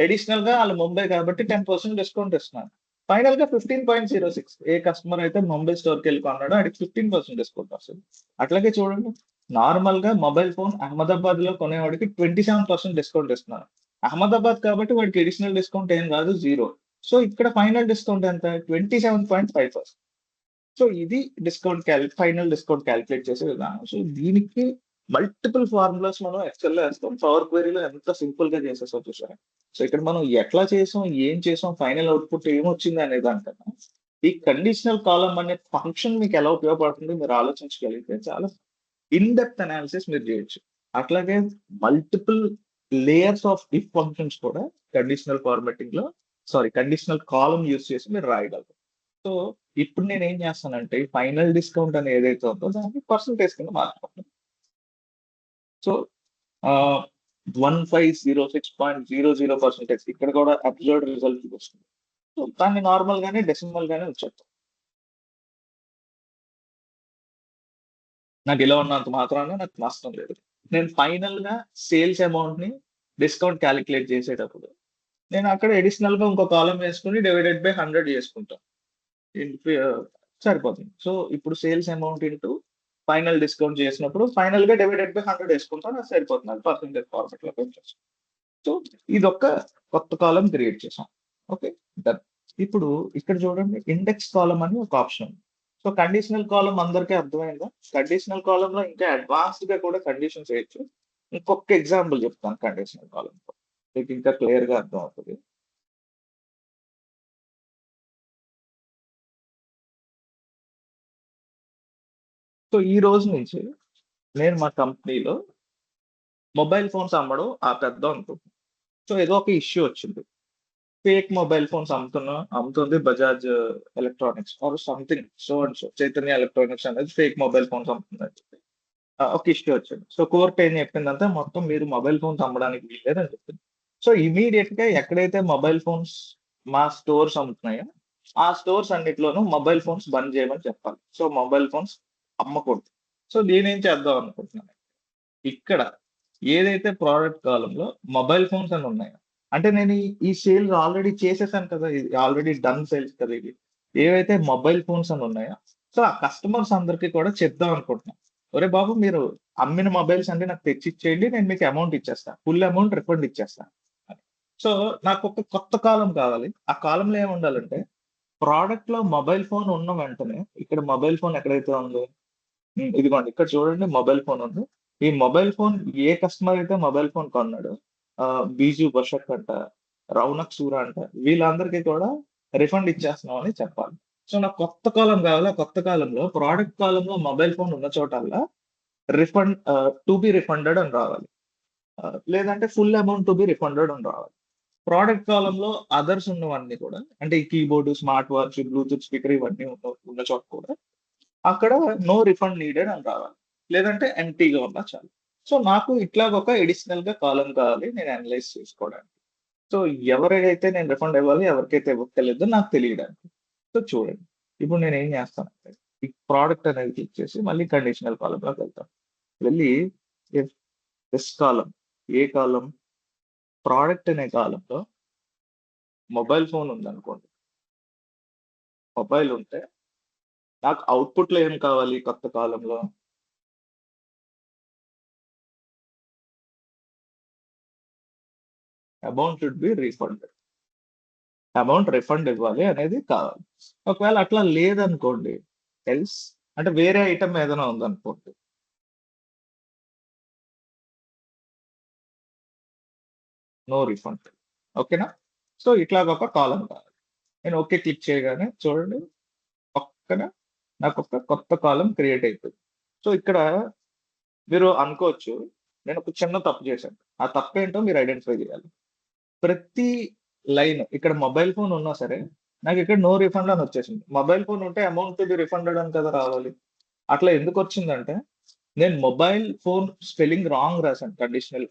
అడిషనల్ గా వాళ్ళు ముంబై కాబట్టి 10% డిస్కౌంట్ ఇస్తున్నాను. ఫైనల్ గా 15.06 ఏ కస్టమర్ అయితే ముంబై స్టోర్కి వెళ్ళి కొన్నాడో అడిగి 15% డిస్కౌంట్ వస్తుంది. అట్లాగే చూడండి, నార్మల్ గా మొబైల్ ఫోన్ అహ్మదాబాద్ లో కొనేవాడికి 27% డిస్కౌంట్ ఇస్తున్నారు. అహ్మదాబాద్ కాబట్టి వాడికి అడిషనల్ డిస్కౌంట్ ఏం కాదు, 0. సో ఇక్కడ ఫైనల్ డిస్కౌంట్ ఎంత, 27.5%. సో ఇది ఫైనల్ డిస్కౌంట్ క్యాలిక్యులేట్ చేసే విధానం. సో దీనికి మల్టిపుల్ ఫార్ములాస్ మనం ఎక్సెల్ లో వేస్తాం. పవర్ క్వెరీలో ఎంత సింపుల్ గా చేసేసాం చూసారా. సో ఇక్కడ మనం ఎట్లా చేసాం, ఏం చేసాం, ఫైనల్ అవుట్పుట్ ఏమొచ్చింది అనే దానికన్నా ఈ కండిషనల్ కాలం అనే ఫంక్షన్ మీకు ఎలా ఉపయోగపడుతుంది మీరు ఆలోచించగలిగితే చాలా ఇన్ డెప్త్ అనాలిసిస్ మీరు చేయొచ్చు. అట్లాగే multiple layers of if functions కూడా కండిషనల్ కాలం యూస్ చేసి మీరు రాయగలరు. సో ఇప్పుడు నేను ఏం చేస్తానంటే ఫైనల్ డిస్కౌంట్ అని ఏదైతే ఉందో దాన్ని పర్సంటేజ్ కింద మార్చుకుంటాను. సో 1506.00% ఇక్కడ కూడా అబ్జర్వ్డ్ రిజల్ట్ వస్తుంది. సో దాన్ని నార్మల్ గానే డెసిమల్ గానే వచ్చేస్తాం. నాకు ఇలా ఉన్నంత మాత్రాన నాకు నష్టం లేదు. నేను ఫైనల్ గా సేల్స్ అమౌంట్ ని డిస్కౌంట్ క్యాలిక్యులేట్ చేసేటప్పుడు నేను అక్కడ అడిషనల్ గా ఇంకో కాలం వేసుకుని డివైడెడ్ బై 100 చేసుకుంటాను. సరిపోతుంది. సో ఇప్పుడు sales amount into final discount చేసినప్పుడు ఫైనల్ గా డివైడెడ్ బై 100 వేసుకుంటాను, అది సరిపోతుంది. అది పర్సెంటేజ్ ఫార్మాట్ లోకి వచ్చేసి. సో ఇది ఒక కొత్త కాలం క్రియేట్ చేసాం. Okay, done. ఇప్పుడు ఇక్కడ చూడండి, ఇండెక్స్ కాలం అని ఒక ఆప్షన్ ఉంది. సో కండిషనల్ కాలం అందరికీ అర్థమైందా? కండిషనల్ కాలం లో ఇంకా అడ్వాన్స్డ్ గా కూడా కండిషన్స్ వేయచ్చు. ఇంకొక ఎగ్జాంపుల్ చెప్తాను కండిషనల్ కాలం, మీకు ఇంకా క్లియర్ గా అర్థం అవుతుంది. సో ఈ రోజు నుంచి నేను మా కంపెనీలో మొబైల్ ఫోన్స్ అమ్మడం ఆపేద్దాం అనుకుంటున్నాను. సో ఏదో ఒక ఇష్యూ వచ్చింది, ఫేక్ మొబైల్ ఫోన్స్ అమ్ముతుంది Bajaj electronics or something so and so, Chaitanya electronics అనేది ఫేక్ మొబైల్ ఫోన్స్ అమ్ముతుంది అని చెప్పి ఒక ఇష్యూ వచ్చింది. సో కోర్ట్ ఏం చెప్పిందంటే మొత్తం మీరు మొబైల్ ఫోన్స్ అమ్మడానికి వీల్లేదని చెప్పింది. సో ఇమీడియట్ గా ఎక్కడైతే మొబైల్ ఫోన్స్ మా స్టోర్స్ అమ్ముతున్నాయో ఆ స్టోర్స్ అన్నిటిలోనూ మొబైల్ ఫోన్స్ బంద్ చేయమని చెప్పాలి. సో మొబైల్ ఫోన్స్ అమ్మకూడదు. సో నేనేం చేద్దాం అనుకుంటున్నాను, ఇక్కడ ఏదైతే ప్రోడక్ట్ కాలంలో మొబైల్ ఫోన్స్ అని ఉన్నాయో, అంటే నేను ఈ సేల్స్ ఆల్రెడీ చేసేసాను కదా, ఇది ఆల్రెడీ డన్ సేల్స్ కదా, ఇది ఏవైతే మొబైల్ ఫోన్స్ అని ఉన్నాయో సో ఆ కస్టమర్స్ అందరికీ కూడా చెప్దాం అనుకుంటున్నాను, ఒరే బాబు మీరు అమ్మిన మొబైల్స్ అన్ని నాకు తెచ్చి ఇచ్చేయండి, నేను మీకు అమౌంట్ ఇచ్చేస్తాను, ఫుల్ అమౌంట్ రిఫండ్ ఇచ్చేస్తాను. సో నాకు ఒక కొత్త కాలం కావాలి. ఆ కాలంలో ఏమి ఉండాలంటే ప్రోడక్ట్ లో మొబైల్ ఫోన్ ఉన్న వెంటనే ఇక్కడ మొబైల్ ఫోన్ ఎక్కడైతే ఉందో ఇదిగోండి, ఇక్కడ చూడండి మొబైల్ ఫోన్ ఉంది. ఈ మొబైల్ ఫోన్ ఏ కస్టమర్ అయితే మొబైల్ ఫోన్ కొన్నాడు, బీజు బషక్ అంట, రౌనక్ సూరా అంట, వీళ్ళందరికీ కూడా రిఫండ్ ఇచ్చేస్తున్నాం అని చెప్పాలి. సో నాకు కొత్త కాలం కావాలి. ఆ కొత్త కాలంలో ప్రోడక్ట్ కాలంలో మొబైల్ ఫోన్ ఉన్న చోటల్లా రిఫండ్ టు బి రిఫండెడ్ అని రావాలి, లేదంటే full amount to be refunded అని రావాలి. ప్రోడక్ట్ కాలంలో అదర్స్ ఉన్నవన్నీ కూడా, అంటే ఈ keyboard, smart watch, Bluetooth speaker ఇవన్నీ ఉన్న చోట కూడా అక్కడ నో రిఫండ్ నీడెడ్ అని రావాలి, లేదంటే ఎంటీగా ఉన్నా చాలు. సో నాకు ఇట్లా ఒక అడిషనల్ గా కాలం కావాలి నేను అనలైజ్ చేసుకోవడానికి. సో ఎవరికైతే నేను రిఫండ్ ఇవ్వాలి, ఎవరికైతే ఇవ్వలేదు నాకు తెలియడానికి. సో చూడండి, ఇప్పుడు నేను ఏం చేస్తానంటే ఈ ప్రోడక్ట్ అనేది క్లిక్ చేసి మళ్ళీ కండిషనల్ కాలంలోకి వెళ్తాను. వెళ్ళి this column, A column, product అనే కాలంలో మొబైల్ ఫోన్ ఉందనుకోండి, మొబైల్ ఉంటే నాకు అవుట్పుట్ లో ఏం కావాలి కొత్త కాలంలో, amount should be refunded, amount refund ఇవ్వాలి అనేది కావాలి. ఒకవేళ అట్లా లేదనుకోండి, ఎల్స్ అంటే వేరే ఐటమ్ ఏదైనా ఉందనుకోండి, నో రిఫండ్. ఓకేనా? సో ఇట్లా ఒక కాలం కావాలి. నేను ఓకే క్లిక్ చేయగానే చూడండి పక్కన నాకు ఒక కొత్త కాలం క్రియేట్ అయిపోయింది. సో ఇక్కడ మీరు అనుకోవచ్చు నేను ఒక చిన్న తప్పు చేశాను, ఆ తప్పు ఏంటో మీరు ఐడెంటిఫై చేయాలి. ప్రతి లైన్ ఇక్కడ మొబైల్ ఫోన్ ఉన్నా సరే నాకు ఇక్కడ నో రిఫండ్ అని వచ్చేసింది. మొబైల్ ఫోన్ ఉంటే అమౌంట్ టు బి రిఫండెడ్ అని కదా రావాలి. అట్లా ఎందుకు వచ్చిందంటే నేను మొబైల్ ఫోన్ స్పెల్లింగ్ రాంగ్ రాశాను కండిషనల్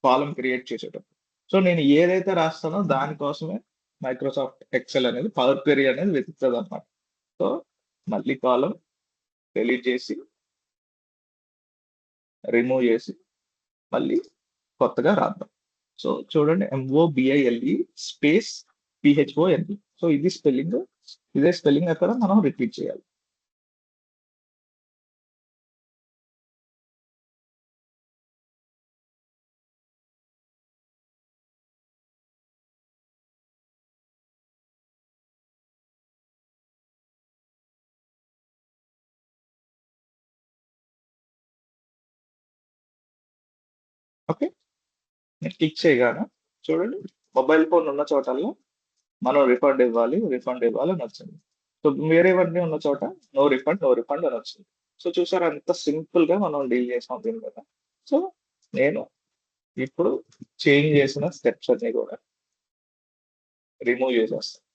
కాలం క్రియేట్ చేసేటప్పుడు. సో నేను ఏదైతే రాస్తానో దానికోసమే మైక్రోసాఫ్ట్ ఎక్సెల్ అనేది పవర్ క్వెరీ అనేది వెతుకుతుంది అనమాట. సో మళ్ళీ కాలం డిలీట్ చేసి రిమూవ్ చేసి మళ్ళీ కొత్తగా రాద్దాం. సో చూడండి, MOBILE స్పేస్ PHONE. సో ఇది స్పెల్లింగ్, ఇదే స్పెల్లింగ్ అక్కడ మనం రిపీట్ చేయాలి. ఓకే, నేను క్లిక్ చేయగానే చూడండి, మొబైల్ ఫోన్ ఉన్న చోటల్లో మనం రిఫండ్ ఇవ్వాలి అని వచ్చింది. సో వేరేవన్నీ ఉన్న చోట నో రిఫండ్ అని వచ్చింది. సో చూసారా ఎంత సింపుల్ గా మనం డీల్ చేసాం దీని మీద. సో నేను ఇప్పుడు చేంజ్ చేసిన స్టెప్స్ అన్ని కూడా రిమూవ్ చేసేస్తాను.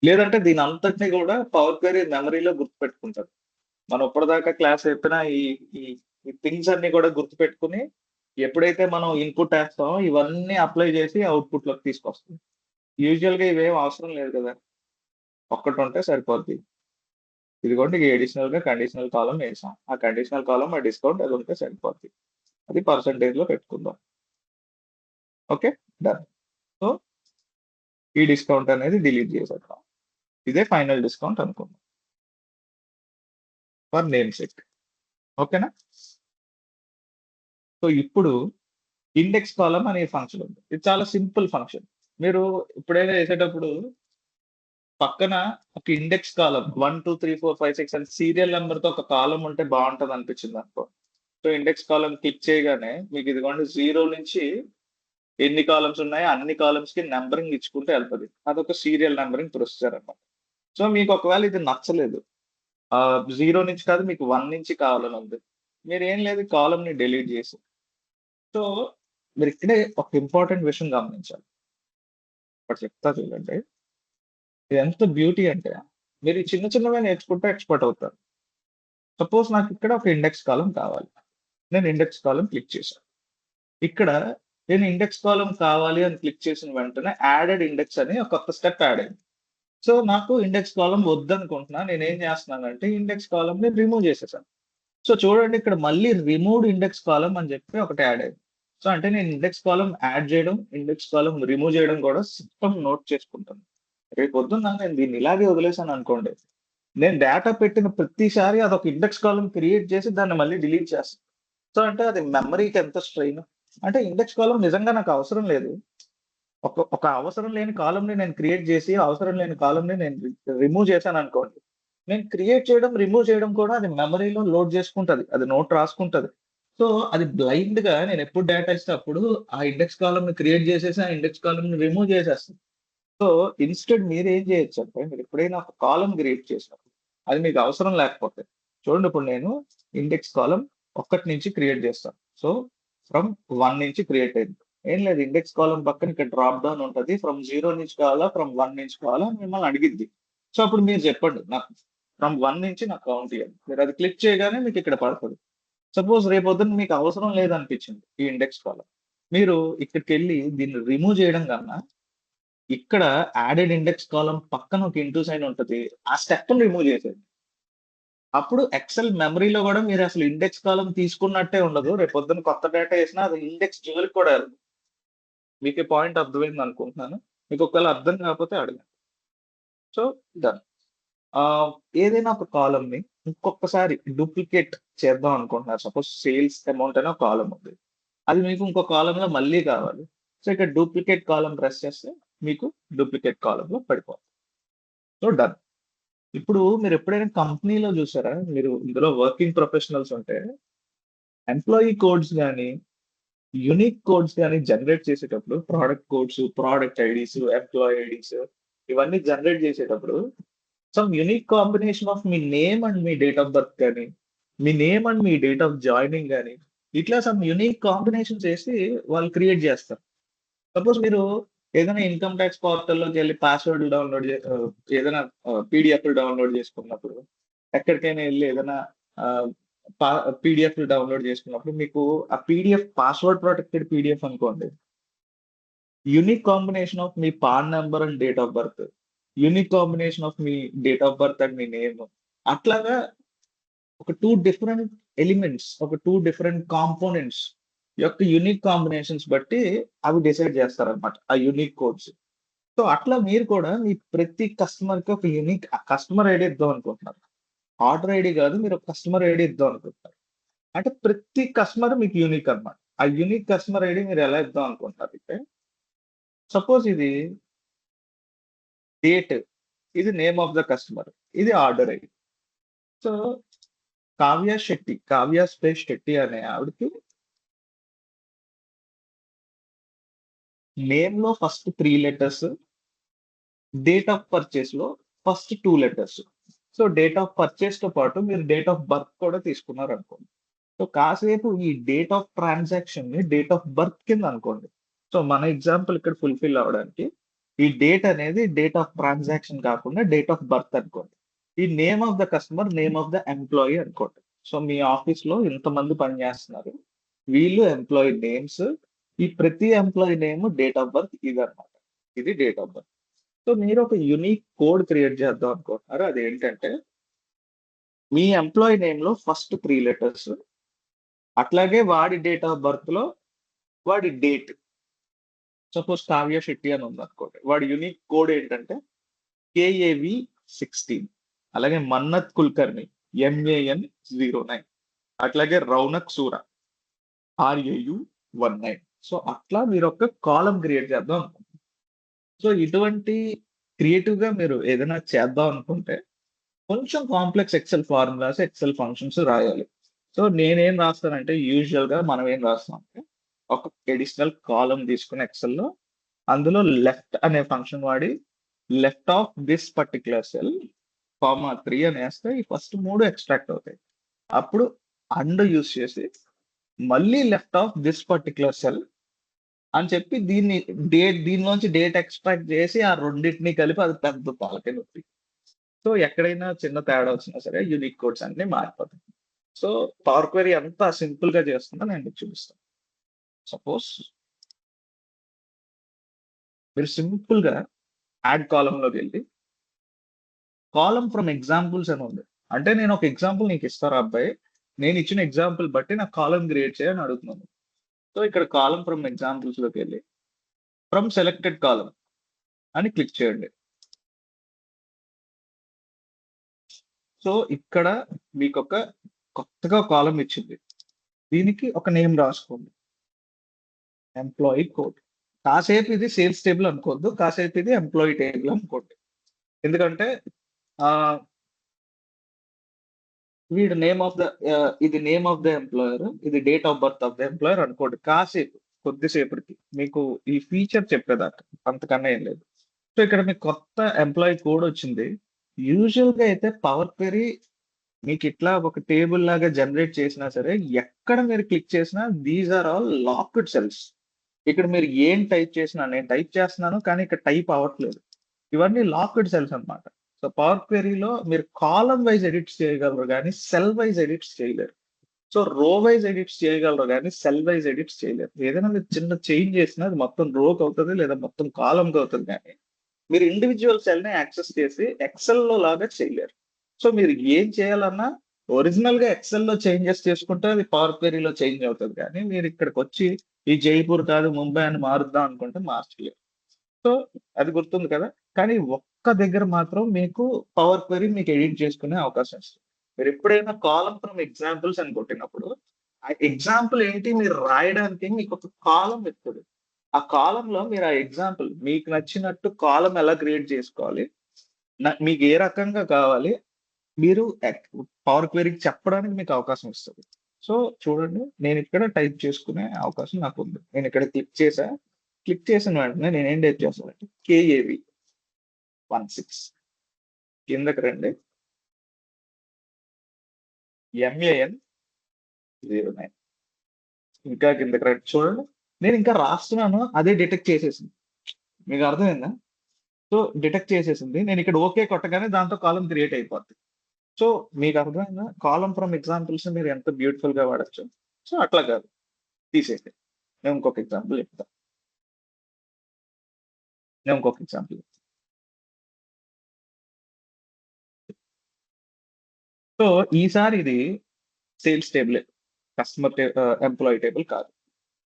లేదంటే దీని అంతటిని కూడా పవర్ క్వెరీ మెమరీలో గుర్తుపెట్టుకుంటారు. మనం ఇప్పటిదాకా క్లాస్ చెప్పిన ఈ ఈ థింగ్స్ అన్ని కూడా గుర్తుపెట్టుకుని ఎప్పుడైతే మనం ఇన్పుట్ వేస్తామో ఇవన్నీ అప్లై చేసి అవుట్పుట్ లోకి తీసుకొస్తాం. యూజువల్ గా ఇవేం అవసరం లేదు కదా, ఒక్కటి ఉంటే సరిపోద్ది. ఇదిగోండి అడిషనల్ గా కండిషనల్ కాలం వేసాం, ఆ కండిషనల్ కాలం ఆ డిస్కౌంట్ అది ఉంటే సరిపోద్ది. అది పర్సంటేజ్ లో పెట్టుకుందాం. Okay, done. సో ఈ డిస్కౌంట్ అనేది డిలీట్ చేసేద్దాం. ఇదే ఫైనల్ డిస్కౌంట్ అనుకుందాం ఫర్ నేమ్ సెట్. ఓకేనా? సో ఇప్పుడు ఇండెక్స్ కాలం అనే ఫంక్షన్ ఉంది. ఇది చాలా సింపుల్ ఫంక్షన్. మీరు ఎప్పుడైనా వేసేటప్పుడు పక్కన ఒక ఇండెక్స్ కాలం 1 2 3 4 5 6 అని సీరియల్ నెంబర్ తో ఒక కాలం ఉంటే బాగుంటది అనిపించింది అనుకో. సో ఇండెక్స్ కాలం క్లిక్ చేయగానే మీకు ఇదిగోండి 0 నుంచి ఎన్ని కాలమ్స్ ఉన్నాయో అన్ని కాలమ్స్ కి నెంబరింగ్ ఇచ్చుకుంటే వెళ్తుంది. అదొక సీరియల్ నెంబరింగ్ ప్రొసీజర్ అన్నమాట. సో మీకు ఒకవేళ ఇది నచ్చలేదు, 0 నుంచి కాదు మీకు 1 నుంచి కావాలని ఉంది, మీరు ఏం లేదు కాలం ని డిలీట్ చేసి. సో మీరు ఇక్కడే ఒక ఇంపార్టెంట్ విషయం గమనించాలి. ఇప్పుడు చెప్తా చూడండి, ఇది ఎంత బ్యూటీ అంటే మీరు ఈ చిన్న చిన్నవే నేర్చుకుంటే ఎక్స్పర్ట్ అవుతారు. సపోజ్ నాకు ఇక్కడ ఒక ఇండెక్స్ కాలం కావాలి, నేను ఇండెక్స్ కాలం క్లిక్ చేశాను. ఇక్కడ నేను ఇండెక్స్ కాలం కావాలి అని క్లిక్ చేసిన వెంటనే యాడెడ్ ఇండెక్స్ అని ఒక కొత్త స్టెప్ యాడ్ అయింది. సో నాకు ఇండెక్స్ కాలం వద్దనుకుంటున్నా, నేను ఏం చేస్తున్నానంటే ఇండెక్స్ కాలం ని రిమూవ్ చేసేసాను. సో చూడండి, ఇక్కడ మళ్ళీ రిమూవ్డ్ ఇండెక్స్ కాలం అని చెప్పి ఒకటి యాడ్ అయింది. సో అంటే నేను ఇండెక్స్ కాలం యాడ్ చేయడం, ఇండెక్స్ కాలం రిమూవ్ చేయడం కూడా సిస్టమ్ నోట్ చేసుకుంటాను. రేపు పొద్దున్న నేను దీన్ని ఇలాగే వదిలేసాను అనుకోండి, నేను డేటా పెట్టిన ప్రతిసారి అదొక ఇండెక్స్ కాలం క్రియేట్ చేసి దాన్ని మళ్ళీ డిలీట్ చేస్తాను. సో అంటే అది మెమరీకి ఎంత స్ట్రెయిన్. అంటే ఇండెక్స్ కాలం నిజంగా నాకు అవసరం లేదు. ఒక అవసరం లేని కాలంని నేను క్రియేట్ చేసి అవసరం లేని కాలంని నేను రిమూవ్ చేశాను అనుకోండి, నేను క్రియేట్ చేయడం రిమూవ్ చేయడం కూడా అది మెమరీలో లోడ్ చేసుకుంటది, అది నోట్ రాసుకుంటది. సో అది బ్లైండ్ గా నేను ఎప్పుడు డేటా ఇస్తే అప్పుడు ఆ ఇండెక్స్ కాలం ని క్రియేట్ చేసేసి ఆ ఇండెక్స్ కాలం ని రిమూవ్ చేసేస్తాను. సో ఇన్స్టెడ్ మీరు ఏం చేయొచ్చు అంటే, మీరు ఎప్పుడైనా ఒక కాలం క్రియేట్ చేసినప్పుడు అది మీకు అవసరం లేకపోతే, చూడండి ఇప్పుడు నేను ఇండెక్స్ కాలం 1 నుంచి క్రియేట్ చేస్తాను. సో ఫ్రమ్ 1 నుంచి క్రియేట్ అయింది. ఏం లేదు, ఇండెక్స్ కాలం పక్కన ఇక్కడ డ్రాప్ డౌన్ ఉంటుంది, ఫ్రమ్ 0 నుంచి కావాలా ఫ్రమ్ 1 నుంచి కావాలా అని మిమ్మల్ని అడిగిద్ది. సో అప్పుడు మీరు చెప్పండి నాకు ఫ్రమ్ 1 నుంచి నాకు కౌంట్ చేయాలి. మీరు అది క్లిక్ చేయగానే మీకు ఇక్కడ పడుతుంది. సపోజ్ రేపొద్దున మీకు అవసరం లేదనిపించింది ఈ ఇండెక్స్ కాలం, మీరు ఇక్కడికి వెళ్ళి దీన్ని రిమూవ్ చేయడం కన్నా ఇక్కడ యాడెడ్ ఇండెక్స్ కాలం పక్కన ఒక ఇంటూ సైన్ ఉంటుంది, ఆ స్టెప్ రిమూవ్ చేసేది. అప్పుడు ఎక్సెల్ మెమరీలో కూడా మీరు అసలు ఇండెక్స్ కాలం తీసుకున్నట్టే ఉండదు. రేపు పొద్దున్న కొత్త డేటా వేసినా అది ఇండెక్స్ జోలికి కూడా వెళ్ళదు. మీకు ఈ పాయింట్ అర్థమైంది అనుకుంటున్నాను. మీకు ఒకవేళ అర్థం కాకపోతే అడగండి. So done. ఏదైనా ఒక కాలం ని ఇంకొకసారి డూప్లికేట్ చేద్దాం అనుకుంటున్నారు. సపోజ్ సేల్స్ అమౌంట్ అనే ఒక కాలం ఉంది, అది మీకు ఇంకో కాలంలో మళ్ళీ కావాలి. సో ఇక్కడ డూప్లికేట్ కాలం ప్రెస్ చేస్తే మీకు డూప్లికేట్ కాలంలో పడిపోతుంది. So done. ఇప్పుడు మీరు ఎప్పుడైనా కంపెనీలో చూసారా, మీరు ఇందులో వర్కింగ్ ప్రొఫెషనల్స్ ఉంటే ఎంప్లాయీ కోడ్స్ కానీ యూనిక్ కోడ్స్ కానీ జనరేట్ చేసేటప్పుడు product codes, product IDs, employee IDs ఇవన్నీ జనరేట్ చేసేటప్పుడు సమ్ యూనిక్ కాంబినేషన్ ఆఫ్ మీ నేమ్ అండ్ మీ డేట్ ఆఫ్ బర్త్ కానీ, మీ నేమ్ అండ్ మీ డేట్ ఆఫ్ జాయినింగ్ కానీ, ఇట్లా సమ్ యూనిక్ కాంబినేషన్ చేసి వాళ్ళు క్రియేట్ చేస్తారు. సపోజ్ మీరు ఏదైనా ఇన్కమ్ ట్యాక్స్ పోర్టల్లోకి వెళ్ళి పాస్వర్డ్ డౌన్లోడ్ ఏదైనా పీడిఎఫ్ డౌన్లోడ్ చేసుకున్నప్పుడు, ఎక్కడికైనా వెళ్ళి ఏదైనా పీడిఎఫ్ డౌన్లోడ్ చేసుకున్నప్పుడు మీకు ఆ పీడిఎఫ్ పాస్వర్డ్ ప్రొటెక్టెడ్ పీడిఎఫ్ అనుకోండి, unique combination of me pan number and date of birth, unique combination of me date of birth and me name, అట్లాగా ఒక 2 డిఫరెంట్ ఎలిమెంట్స్, ఒక 2 డిఫరెంట్ కాంపోనెంట్స్ యొక్క యూనిక్ కాంబినేషన్స్ బట్టి అవి డిసైడ్ చేస్తారనమాట ఆ unique codes. So అట్లా మీరు కూడా మీ ప్రతి కస్టమర్ కి ఒక యూనిక్ కస్టమర్ ఐడి ఇద్దాం అనుకుంటున్నారు. ఆర్డర్ ఐడి కాదు, మీరు ఒక కస్టమర్ ఐడి ఇద్దాం అనుకుంటున్నారు. అంటే ప్రతి కస్టమర్ మీకు యూనిక్ అన్నమాట. ఆ యూనిక్ కస్టమర్ ఐడి మీరు ఎలా ఇద్దాం అనుకుంటున్నారు అంటే, సపోజ్ ఇది డేట్, ఇది నేమ్ ఆఫ్ ద కస్టమర్, ఇది order ID. So Kavya space Shetty అనే ఆవిడకి నేమ్ లో first 3 letters, date of purchase లో first 2 letters. So date of purchase తో పాటు మీరు డేట్ ఆఫ్ బర్త్ కూడా తీసుకున్నారు అనుకోండి. సో కాసేపు ఈ డేట్ ఆఫ్ ట్రాన్సాక్షన్ ని డేట్ ఆఫ్ బర్త్ కింద అనుకోండి. సో మన ఎగ్జాంపుల్ ఇక్కడ ఫుల్ఫిల్ అవ్వడానికి ఈ డేట్ అనేది డేట్ ఆఫ్ ట్రాన్సాక్షన్ కాకుండా డేట్ ఆఫ్ బర్త్ అనుకోండి. ఈ name of the customer, name of the employee అనుకోండి. సో మీ ఆఫీస్ లో ఇంతమంది పనిచేస్తున్నారు, వీళ్ళు ఎంప్లాయీ నేమ్స్, ఈ ప్రతి employee name, date of birth ఇది అనమాట. ఇది డేట్ ఆఫ్ బర్త్. సో మీరు ఒక యూనిక్ కోడ్ క్రియేట్ చేద్దాం అనుకుంటున్నారు. అదేంటంటే మీ ఎంప్లాయీ నేమ్ లో ఫస్ట్ 3 లెటర్స్, అట్లాగే వాడి డేట్ ఆఫ్ బర్త్ లో వాడి డేట్. సపోజ్ కావ్య శెట్టి అని ఉంది అనుకోండి, వాడి యూనిక్ కోడ్ ఏంటంటే KAV 16. అలాగే మన్నత్ కుల్కర్ని MAN09, అట్లాగే రౌనక్ సూరా RAU 19. సో అట్లా మీరు ఒక కాలం క్రియేట్ చేద్దాం అనుకుంటున్నారు. సో ఇటువంటి క్రియేటివ్ గా మీరు ఏదైనా చేద్దాం అనుకుంటే కొంచెం complex excel formulas, excel functions రాయాలి. సో నేనేం రాస్తానంటే యూజువల్ గా మనం ఏం రాస్తాం అంటే ఒక అడిషనల్ కాలం తీసుకుని ఎక్సెల్ లో, అందులో లెఫ్ట్ అనే ఫంక్షన్ వాడి left of this particular cell (3) అని వేస్తే ఈ ఫస్ట్ 3 ఎక్స్ట్రాక్ట్ అవుతాయి. అప్పుడు అండ్ యూస్ చేసి మళ్ళీ left of this particular cell అని చెప్పి దీనిలోంచి డేట్ ఎక్స్ట్రాక్ట్ చేసి ఆ రెండింటిని కలిపి అది పెద్ద తలకాయ నొప్పి. సో ఎక్కడైనా చిన్న తేడా వచ్చినా సరే యూనిక్ కోడ్స్ అన్ని మారిపోతాయి. సో పవర్ క్వెరీ అంతా సింపుల్ గా చేస్తుందా నేను మీకు చూపిస్తాను. సపోజ్ మీరు సింపుల్ గా యాడ్ కాలం లోకి వెళ్ళి కాలం ఫ్రమ్ ఎగ్జాంపుల్స్ అని ఉంది. అంటే నేను ఒక ఎగ్జాంపుల్ నీకు ఇస్తాను అబ్బాయి, నేను ఇచ్చిన ఎగ్జాంపుల్ బట్టి నాకు కాలం క్రియేట్ చేయని అడుగుతున్నాను. సో ఇక్కడ కాలం ఫ్రమ్ ఎగ్జాంపుల్స్ లోకి వెళ్ళి ఫ్రమ్ సెలెక్టెడ్ కాలం అని క్లిక్ చేయండి. సో ఇక్కడ మీకు ఒక కొత్తగా కాలం ఇచ్చింది, దీనికి ఒక నేమ్ రాసుకోండి, ఎంప్లాయీ కోడ్. కాసేపు ఇది సేల్స్ టేబుల్ అనుకోవద్దు, కాసేపు ఇది ఎంప్లాయీ టేబుల్ అనుకోండి. ఎందుకంటే వీడు నేమ్ ఆఫ్ ద ఇది నేమ్ ఆఫ్ ద ఎంప్లాయర్, ఇది date of birth of the employer అనుకోండి. కాసేపు కొద్దిసేపటికి మీకు ఈ ఫీచర్ చెప్పేదాకా, అంతకన్నా ఏం లేదు. సో ఇక్కడ మీకు కొత్త ఎంప్లాయీ కోడ్ వచ్చింది. యూజువల్ గా అయితే పవర్ క్వెరీ మీకు ఇట్లా ఒక టేబుల్ లాగా జనరేట్ చేసినా సరే, ఎక్కడ మీరు క్లిక్ చేసినా these are all locked cells. ఇక్కడ మీరు ఏం టైప్ చేసినా, నేను టైప్ చేస్తున్నాను కానీ ఇక్కడ టైప్ అవ్వట్లేదు, ఇవన్నీ లాక్డ్ సెల్స్ అన్నమాట. సో పవర్ క్వెరీలో మీరు కాలం వైజ్ ఎడిట్స్ చేయగలరు కానీ సెల్ వైజ్ ఎడిట్స్ చేయలేరు. సో రో వైజ్ ఎడిట్స్ చేయగలరు కానీ సెల్ వైజ్ ఎడిట్స్ చేయలేరు. ఏదైనా మీరు చిన్న చేంజ్ చేసినా అది మొత్తం రోకి అవుతుంది లేదా మొత్తం కాలంకి అవుతుంది, కానీ మీరు ఇండివిజువల్ సెల్ ని యాక్సెస్ చేసి ఎక్సెల్ లో లాగా చేయలేరు. సో మీరు ఏం చేయాలన్నా ఒరిజినల్ గా ఎక్సెల్ లో చేంజెస్ చేసుకుంటే అది పవర్ క్వెరీలో చేంజ్ అవుతుంది, కానీ మీరు ఇక్కడికి వచ్చి ఈ జైపూర్ కాదు ముంబై అని మారుద్దాం అనుకుంటే మార్చలేరు. సో అది గుర్తుంది కదా. కానీ ఒక్క దగ్గర మాత్రం మీకు పవర్ క్వెరీ మీకు ఎడిట్ చేసుకునే అవకాశం ఇస్తుంది. మీరు ఎప్పుడైనా కాలం ఫ్రమ్ ఎగ్జాంపుల్స్ అని కొట్టినప్పుడు ఆ ఎగ్జాంపుల్ ఏంటి మీరు రాయడానికి మీకు ఒక కాలం ఇస్తుంది. ఆ కాలంలో మీరు ఆ ఎగ్జాంపుల్ మీకు నచ్చినట్టు కాలం ఎలా క్రియేట్ చేసుకోవాలి, మీకు ఏ రకంగా కావాలి, మీరు పవర్ క్వెరీకి చెప్పడానికి మీకు అవకాశం ఇస్తుంది. సో చూడండి, నేను ఇక్కడ టైప్ చేసుకునే అవకాశం నాకు ఉంది. నేను ఇక్కడ క్లిక్ చేసిన వెంటనే నేను ఏం టైప్ చేస్తానంటే KAV 16, కిందకి రండి, MAN09, ఇంకా కిందకి రండి. చూడండి నేను ఇంకా రాస్తున్నాను, అదే డిటెక్ట్ చేసేసింది. మీకు అర్థమైందా? సో డిటెక్ట్ చేసేసింది. నేను ఇక్కడ ఓకే కొట్టగానే దాంతో కాలం క్రియేట్ అయిపోద్ది. సో మీకు అర్థమైందా? కాలమ్ ఫ్రమ్ ఎగ్జాంపుల్స్ మీరు ఎంత బ్యూటిఫుల్ గా వాడచ్చు. సో అట్లా కాదు, తీసేయండి. నేను ఇంకొక ఎగ్జాంపుల్ చెప్తా. నేను ఇంకొక ఎగ్జాంపుల్ చెప్తా. సో ఈసారి ఇది sales table, customer employee table కాదు.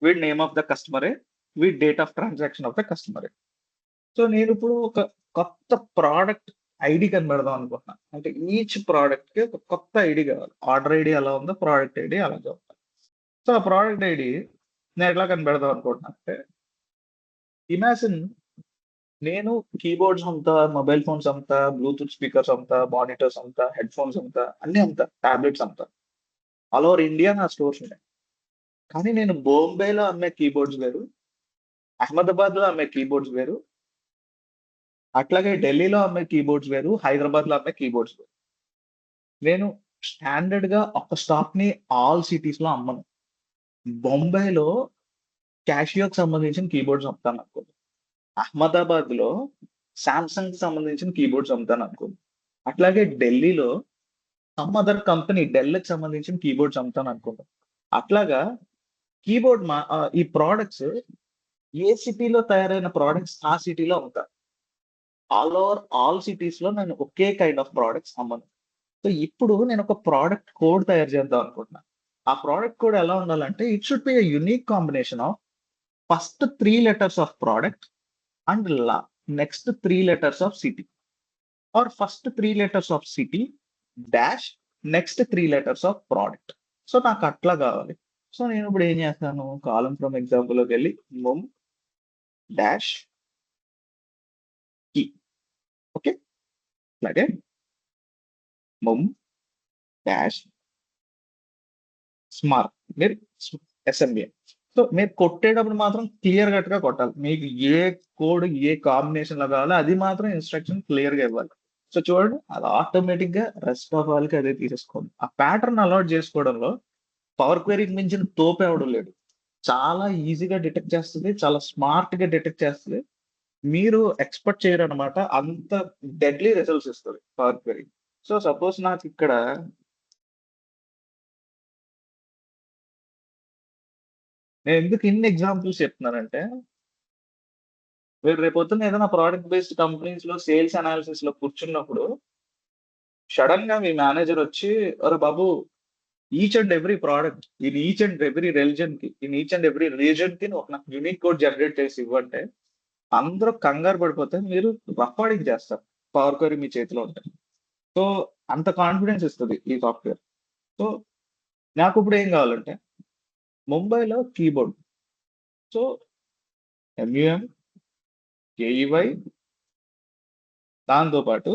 వీడి నేమ్ ఆఫ్ ద కస్టమరే, వీడి date of transaction of the కస్టమరే. సో నేను ఇప్పుడు ఒక కొత్త ప్రోడక్ట్ ఐడి కనబెడదాం అనుకుంటున్నా. అంటే ఈచ్ ప్రోడక్ట్ కి ఒక కొత్త ఐడి కావాలి. ఆర్డర్ ఐడి ఎలా ఉందో ప్రోడక్ట్ ఐడి అలాగే ఉండాలి. సో ఆ ప్రోడక్ట్ ఐడి నేను ఎట్లా కనబెడదాం అనుకుంటున్నా అంటే, ఇమాజిన్ నేను కీబోర్డ్స్ అమ్ముతా, మొబైల్ ఫోన్స్ అమ్ముతా, బ్లూటూత్ స్పీకర్స్ అమ్ముతా, మానిటర్స్ అమ్ముతా, హెడ్ ఫోన్స్ అమ్ముతా, అన్ని అమ్ముతా, టాబ్లెట్స్ అమ్ముతా. ఆల్ ఓవర్ ఇండియా నా స్టోర్స్ ఉన్నాయి. కానీ నేను బొంబాయిలో అమ్మే కీబోర్డ్స్ వేరు, అహ్మదాబాద్ లో అమ్మే కీబోర్డ్స్ వేరు, అట్లాగే ఢిల్లీలో అమ్మే కీబోర్డ్స్ వేరు, హైదరాబాద్ లో అమ్మే కీబోర్డ్స్ వేరు. నేను స్టాండర్డ్ గా ఒక స్టాక్ ని ఆల్ సిటీస్ లో అమ్మను. బొంబాయిలో క్యాషియోకి సంబంధించిన కీబోర్డ్స్ అమ్ముతాను అనుకోండి. అహ్మదాబాద్ లో సామ్సంగ్ కి సంబంధించిన కీబోర్డ్స్ అమ్ముతాను అనుకోండి. అట్లాగే ఢిల్లీలో సమ్ అదర్ కంపెనీ డెల్ కి సంబంధించిన కీబోర్డ్స్ అమ్ముతాను అనుకుంటాం. అట్లాగా ఈ ప్రోడక్ట్స్ ఏ సిటీలో తయారైన ప్రోడక్ట్స్ ఆ సిటీలో అమ్ముతా. ఆల్ ఓవర్ ఆల్ సిటీస్ లో నేను ఒకే కైండ్ ఆఫ్ ప్రోడక్ట్స్ అమ్మను. సో ఇప్పుడు నేను ఒక ప్రోడక్ట్ కోడ్ తయారు చేద్దాం అనుకుంటున్నా. ఆ ప్రోడక్ట్ కోడ్ ఎలా ఉండాలంటే it should be unique combination of first 3 letters of product and next 3 letters of city, or first 3 letters of city dash next 3 letters of product. So నాకు అట్లా కావాలి. సో నేను ఇప్పుడు ఏం చేస్తాను, కాలం ఫ్రమ్ ఎగ్జాంపుల్ లోకి వెళ్ళి మొమ్ డాష్ కీ. ఓకే, అలాగే మొమ్ డాష్ స్మార్ట్, మీరు ఎస్ఎంబి. సో మీరు కొట్టేటప్పుడు మాత్రం క్లియర్ కట్ గా కొట్టాలి. మీకు ఏ కోడ్ ఏ కాంబినేషన్ లో కావాలో అది మాత్రం ఇన్స్ట్రక్షన్ క్లియర్ గా ఇవ్వాలి. సో చూడండి, అది ఆటోమేటిక్ గా రెస్ట్ ఆఫ్ వాళ్ళకి అదే తీసేసుకోండి. ఆ ప్యాటర్న్ అలౌట్ చేసుకోవడంలో పవర్ క్వెరీకి మించిన తోపు ఎవడం లేదు. చాలా ఈజీగా డిటెక్ట్ చేస్తుంది, చాలా స్మార్ట్ గా డిటెక్ట్ చేస్తుంది. మీరు ఎక్స్పెక్ట్ చేయరు అనమాట, అంత డెడ్లీ రిజల్ట్స్ ఇస్తుంది పవర్ క్వెరీ. సో సపోజ్ నాకు ఇక్కడ నేను ఎందుకు ఇన్ని ఎగ్జాంపుల్స్ చెప్తున్నానంటే, మీరు రేపొద్దున ఏదైనా ప్రోడక్ట్ బేస్డ్ కంపెనీస్ లో సేల్స్ అనాలిసిస్ లో కూర్చున్నప్పుడు సడన్ గా మీ మేనేజర్ వచ్చి, అరే బాబు, each and every product in each and every religion కి, in each and every region కి ఒక నాకు యూనిక్ కోడ్ జనరేట్ చేసి ఇవ్వంటే అందరూ కంగారు పడిపోతే మీరు రఫాడింగ్ చేస్తారు. పవర్ క్వెరీ మీ చేతిలో ఉంటాయి. సో అంత కాన్ఫిడెన్స్ ఇస్తుంది ఈ సాఫ్ట్వేర్. సో నాకు ఇప్పుడు ఏం కావాలంటే, ముంబైలో కీబోర్డ్, సో ఎంయుఎం కేఈవై, దాంతో పాటు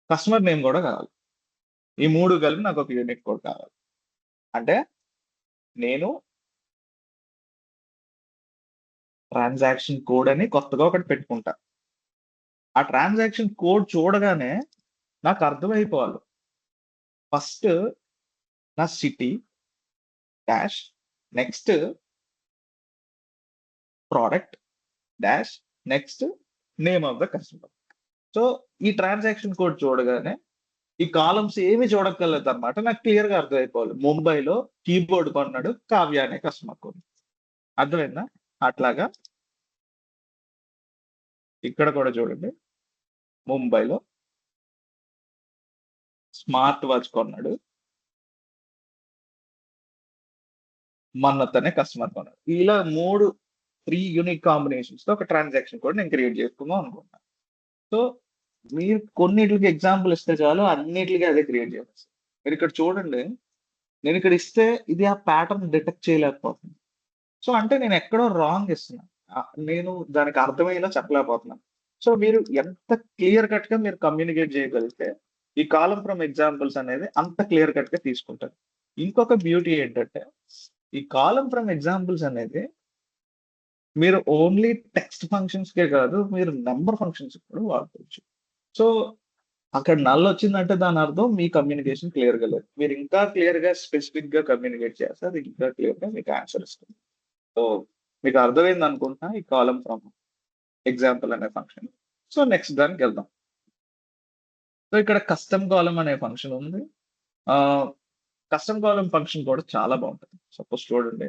కస్టమర్ నేమ్ కూడా కావాలి. ఈ 3 కలిపి నాకు ఒక యూనిక్ కోడ్ కావాలి. అంటే నేను ట్రాన్సాక్షన్ కోడ్ అని కొత్తగా ఒకటి పెట్టుకుంటా. ఆ ట్రాన్సాక్షన్ కోడ్ చూడగానే నాకు అర్థమైపోవాలి. ఫస్ట్ నా city dash next product dash next name of the customer. So ఈ ట్రాన్సాక్షన్ కోడ్ చూడగానే ఈ కాలమ్స్ ఏమి చూడక్కర్లేదు అనమాట, నాకు క్లియర్ గా అర్థమైపోవాలి. ముంబైలో కీబోర్డ్ కొన్నాడు కావ్య అనే కస్టమర్ కోడ్. అర్థమైందా? అట్లాగా ఇక్కడ కూడా చూడండి, ముంబైలో స్మార్ట్ వాచ్ కొన్నాడు మన్నత్ అనే కస్టమర్ కొన్నాడు. ఇలా 3 యూనిక్ కాంబినేషన్స్ తో ఒక ట్రాన్సాక్షన్ కోడ్ నేను క్రియేట్ చేసుకుందాం అనుకుంటున్నాను. సో మీరు కొన్నిటికి ఎగ్జాంపుల్ ఇస్తే చాలు, అన్నిటికీ అదే క్రియేట్ చేస్తారు. మీరు ఇక్కడ చూడండి, నేను ఇక్కడ ఇస్తే ఇది ఆ ప్యాటర్న్ డిటెక్ట్ చేయలేకపోతుంది. సో అంటే నేను ఎక్కడో రాంగ్ ఇస్తున్నాను, నేను దానికి అర్థమయ్యేలా చెప్పలేకపోతున్నాను. సో మీరు ఎంత క్లియర్ కట్ గా మీరు కమ్యూనికేట్ చేయగలిగితే ఈ కాలం ఫ్రమ్ ఎగ్జాంపుల్స్ అనేది అంత క్లియర్ కట్ గా తీసుకుంటారు. ఇంకొక బ్యూటీ ఏంటంటే, ఈ కాలం ఫ్రమ్ ఎగ్జాంపుల్స్ అనేది మీరు ఓన్లీ టెక్స్ట్ ఫంక్షన్స్ కే కాదు, మీరు నెంబర్ ఫంక్షన్స్ కూడా వాడుకోవచ్చు. సో అక్కడ నల్ వచ్చిందంటే దాని అర్థం మీ కమ్యూనికేషన్ క్లియర్ గా లేదు. మీరు ఇంకా క్లియర్ గా స్పెసిఫిక్ గా కమ్యూనికేట్ చేస్తే అది ఇంకా క్లియర్ గా మీకు ఆన్సర్ ఇస్తుంది. సో మీకు అర్థమైంది అనుకుంటున్నా ఈ కాలం ఫ్రమ్ ఎగ్జాంపుల్ అనే ఫంక్షన్. సో నెక్స్ట్ దానికి వెళ్దాం. సో ఇక్కడ కస్టమ్ కాలం అనే ఫంక్షన్ ఉంది. కస్టమ్ కాలం ఫంక్షన్ కూడా చాలా బాగుంటుంది. సపోజ్ చూడండి,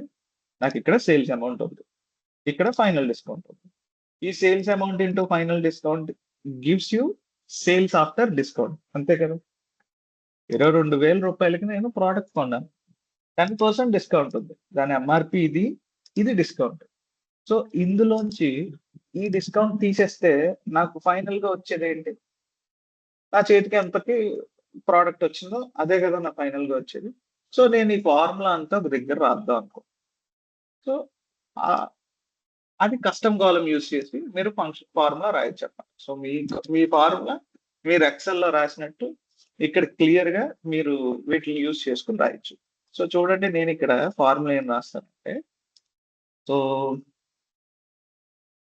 నాకు ఇక్కడ సేల్స్ అమౌంట్ ఉంది, ఇక్కడ ఫైనల్ డిస్కౌంట్ ఉంది. ఈ sales amount into final discount gives you sales after discount, అంతే కదా. 22,000 రూపాయలకి నేను ప్రోడక్ట్ కొన్నాను, 10% డిస్కౌంట్ ఉంది, దాని ఎంఆర్పి ఇది, ఇది డిస్కౌంట్. సో ఇందులోంచి ఈ డిస్కౌంట్ తీసేస్తే నాకు ఫైనల్ గా వచ్చేది ఏంటి? నా చేతికి ఎంతకి ప్రోడక్ట్ వచ్చిందో అదే కదా నా ఫైనల్ గా వచ్చేది. సో నేను ఈ ఫార్ములా అంతా ఒక దగ్గర రాద్దాం అనుకో. సో అది కస్టమ్ కాలం యూజ్ చేసి మీరు ఫంక్షన్ ఫార్ములా రాయొచ్చు అన్నమాట. సో మీ ఫార్ములా మీరు ఎక్సెల్ లో రాసినట్టు ఇక్కడ క్లియర్ గా మీరు వీటిని యూజ్ చేసుకుని రాయొచ్చు. సో చూడండి, నేను ఇక్కడ ఫార్ములా ఏం రాస్తానంటే, సో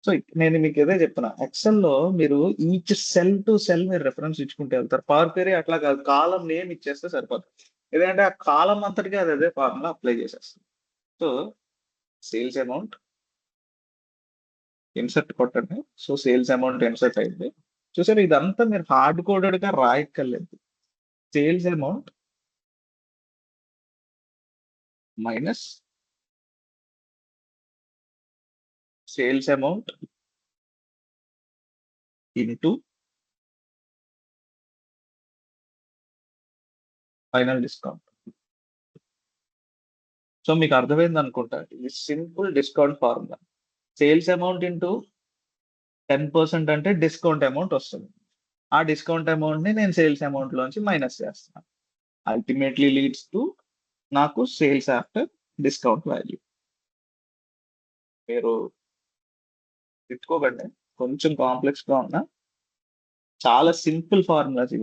సో నేను మీకు ఏదో చెప్తున్నా, ఎక్సెల్ లో మీరు ఈచ్ సెల్ టు సెల్ మీరు రెఫరెన్స్ ఇచ్చుకుంటే వెళ్తారు. పవర్ క్వెరీ అట్లా కాదు, కాలం నేమ్ ఇచ్చేస్తే సరిపోతుంది. ఎందుకంటే ఆ కాలం అంతటికి అది అదే ఫార్ములా అప్లై చేసేస్తుంది. సో సేల్స్ అమౌంట్ ఇన్సర్ట్ కొట్టండి. సో సేల్స్ అమౌంట్ ఇన్సర్ట్ అయింది. చూసారు, ఇదంతా మీరు హార్డ్ కోడెడ్ గా రాయక్కర్లేదు. Sales amount minus sales amount into final discount. So మీకు అర్థమైంది అనుకుంటా, ఇది simple discount formula. Sales amount into 10% అంటే డిస్కౌంట్ అమౌంట్ వస్తుంది. ఆ డిస్కౌంట్ అమౌంట్ ని నేను సేల్స్ అమౌంట్ లోంచి మైనస్ చేస్తాను. అల్టిమేట్లీ లీడ్స్ టు నాకు సేల్స్ ఆఫ్టర్ డిస్కౌంట్ వాల్యూ. మీరు తిట్టుకోకండి, కొంచెం కాంప్లెక్స్ గా ఉన్నా చాలా సింపుల్ ఫార్ములాస్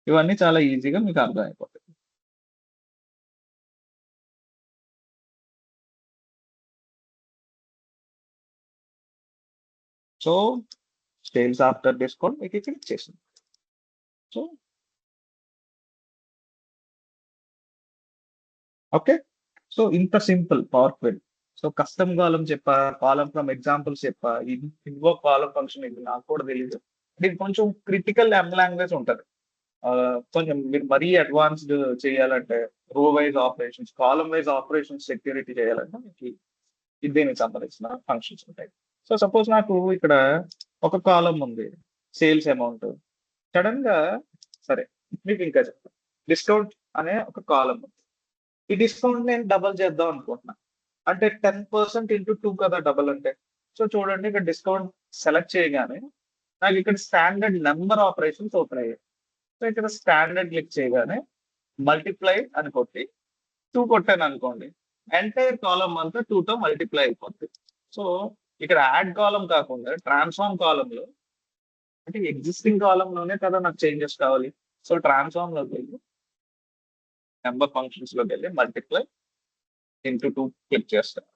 ఇవన్నీ చాలా ఈజీగా మీకు అర్థమైపోతాయి. సో సేల్స్ ఆఫ్టర్ డిస్కౌంట్ మీకు ఇక్కడ ఇచ్చేసింది. సో ఓకే, సో ఇంత simple power query. So custom column చెప్పా, కాలం ఫ్రమ్ ఎగ్జాంపుల్స్ చెప్పా, ఇన్వోక్ కాలం ఫంక్షన్ ఇది నాకు కూడా తెలియదు. ఇది కొంచెం క్రిటికల్ లాంగ్వేజ్ ఉంటుంది. కొంచెం మీరు మరీ అడ్వాన్స్డ్ చేయాలంటే రో వైజ్ ఆపరేషన్స్, కాలం వైజ్ ఆపరేషన్స్ సెక్యూరిటీ చేయాలంటే మీకు దీనికి సంబంధించిన ఫంక్షన్స్ ఉంటాయి. సో సపోజ్ నాకు ఇక్కడ ఒక కాలం ఉంది, సేల్స్ అమౌంట్. సడన్ గా సరే మీకు ఇంకా చెప్తాను, డిస్కౌంట్ అనే ఒక కాలం ఉంది. ఈ డిస్కౌంట్ నేను డబల్ చేద్దాం అనుకుంటున్నా, అంటే 10% ఇంటూ 2 కదా డబల్ అంటే. సో చూడండి, ఇక్కడ డిస్కౌంట్ సెలెక్ట్ చేయగానే నాకు ఇక్కడ స్టాండర్డ్ నెంబర్ ఆపరేషన్స్ ఓపెన్ అయ్యాయి. సో ఇక్కడ స్టాండర్డ్ క్లిక్ చేయగానే మల్టిప్లై అని కొట్టి 2 కొట్టాను అనుకోండి, ఎంటైర్ కాలం అంతా 2 తో మల్టిప్లై అయిపోతుంది. సో ఇక్కడ యాడ్ కాలం కాకుండా ట్రాన్స్ఫార్మ్ కాలంలో, అంటే ఎగ్జిస్టింగ్ కాలంలోనే కదా నాకు చేంజెస్ కావాలి. సో ట్రాన్స్ఫార్మ్ లోకి వెళ్ళి నెంబర్ ఫంక్షన్స్ లోకి వెళ్ళి మల్టిప్లై ఇంటూ 2 క్లిక్ చేస్తాను.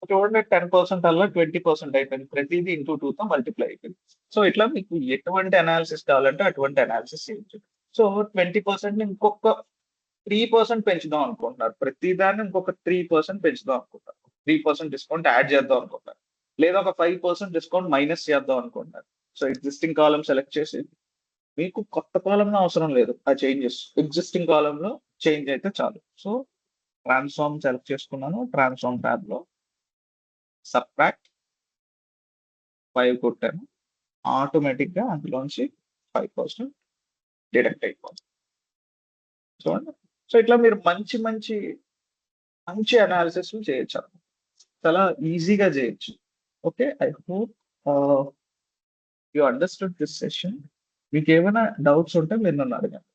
చూడండి, 10% అలా 20% అయిపోయింది, ప్రతిదీ ఇంటూ 2 తో మల్టిప్లై అయిపోయింది. సో ఇట్లా మీకు ఎటువంటి అనాలిసిస్ కావాలంటే అటువంటి అనాలిసిస్ చేయొచ్చు. సో 20% ఇంకొక 3% పెంచుదాం అనుకుంటున్నారు, ప్రతిదాన్ని ఇంకొక 3% పెంచుదాం అనుకుంటారు, 3% డిస్కౌంట్ యాడ్ చేద్దాం అనుకుంటారు, లేదా ఒక 5% డిస్కౌంట్ మైనస్ చేద్దాం అనుకుంటున్నారు. సో ఎగ్జిస్టింగ్ కాలం సెలెక్ట్ చేసి, మీకు కొత్త కాలంలో అవసరం లేదు ఆ చేంజెస్, ఎగ్జిస్టింగ్ కాలంలో చేంజ్ అయితే చాలు. సో ట్రాన్స్ఫార్మ్ సెలెక్ట్ చేసుకున్నాను, ట్రాన్స్ఫార్మ్ ట్యాబ్ లో సబ్ట్రాక్ట్ 5 కొట్టాను, ఆటోమేటిక్ గా అందులోంచి 5% డిడక్ట్ అయిపోతుంది. చూడండి, సో ఇట్లా మీరు మంచి మంచి మంచి అనాలిసిస్ చేయొచ్చు, చాలా ఈజీగా చేయొచ్చు. Okay, I hope you understood this session. మీకు ఏమైనా డౌట్స్ ఉంటే మీరు నన్ను అడగండి.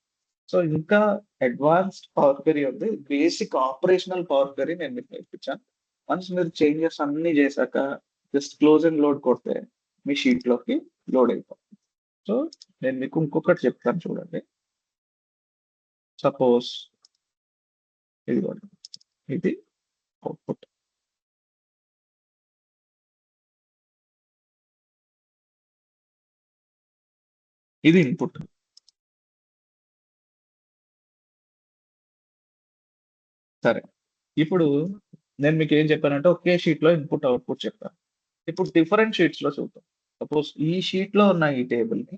సో ఇంకా అడ్వాన్స్డ్ పవర్ క్వెరీ ఉంది, బేసిక్ ఆపరేషనల్ పవర్ క్వెరీ నేను మీకు నేర్పించాను. వన్స్ మీరు చేంజెస్ అన్ని చేశాక జస్ట్ క్లోజ్ అండ్ లోడ్ కొడితే మీ షీట్ లోకి లోడ్ అయిపోతుంది. సో నేను మీకు ఇంకొకటి చెప్తాను, చూడండి. సపోజ్ ఇది అవుట్పుట్, ఇది ఇన్పుట్. సరే, ఇప్పుడు నేను మీకు ఏం చెప్పానంటే ఒకే షీట్ లో ఇన్పుట్ అవుట్పుట్ చెప్పాను. ఇప్పుడు డిఫరెంట్ షీట్స్ లో చూద్దాం. సపోజ్ ఈ షీట్ లో ఉన్న ఈ టేబుల్ ని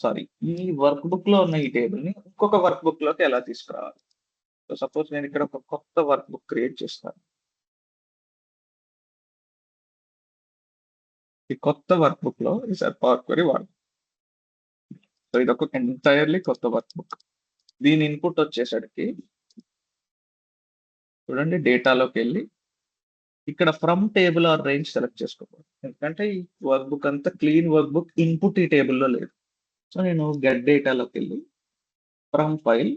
సారీ, ఈ వర్క్ బుక్ లో ఉన్న ఈ టేబుల్ ని ఇంకొక వర్క్ బుక్ లోకి ఎలా తీసుకురావాలి? సో సపోజ్ నేను ఇక్కడ ఒక కొత్త వర్క్ బుక్ క్రియేట్ చేస్తాను. ఈ కొత్త వర్క్ బుక్ లో ఈసారి పవర్ క్వెరీ వాడు. సో ఇది ఒక ఎంటైర్లీ కొత్త వర్క్ బుక్. దీని ఇన్పుట్ వచ్చేసరికి చూడండి, డేటాలోకి వెళ్ళి ఇక్కడ from table or range select చేసుకోకూడదు, ఎందుకంటే ఈ వర్క్ బుక్ అంతా క్లీన్ వర్క్ బుక్, ఇన్పుట్ ఈ టేబుల్లో లేదు. సో నేను గెట్ డేటాలోకి వెళ్ళి from file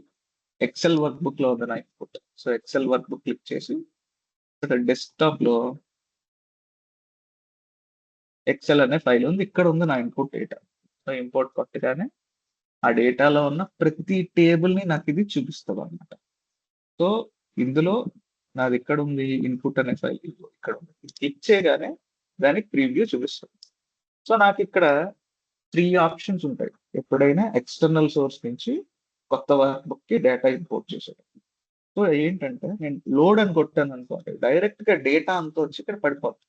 excel workbook లో ఉంది నా input. So excel workbook click చేసి ఇక్కడ డెస్క్టాప్ లో ఎక్సెల్ అనే ఫైల్ ఉంది, ఇక్కడ ఉంది నా ఇన్పుట్ డేటా. సో ఇంపోర్ట్ కొట్టగానే ఆ డేటాలో ఉన్న ప్రతి టేబుల్ ని నాకు ఇది చూపిస్తుంది అనమాట. సో ఇందులో నాది ఎక్కడ ఉంది, ఇన్పుట్ అనే ఫైల్ ఇక్కడ ఉంది. క్లిక్ చేయగానే దానికి ప్రీవ్యూ చూపిస్తుంది. సో నాకు ఇక్కడ 3 ఆప్షన్స్ ఉంటాయి ఎప్పుడైనా ఎక్స్టర్నల్ సోర్స్ నుంచి కొత్త వర్క్ బుక్ కి డేటా ఇంపోర్ట్ చేసేది. సో ఏంటంటే నేను లోడ్ అని కొట్టాను అనుకోండి, డైరెక్ట్ గా డేటా అంతా వచ్చి ఇక్కడ పడిపోతుంది.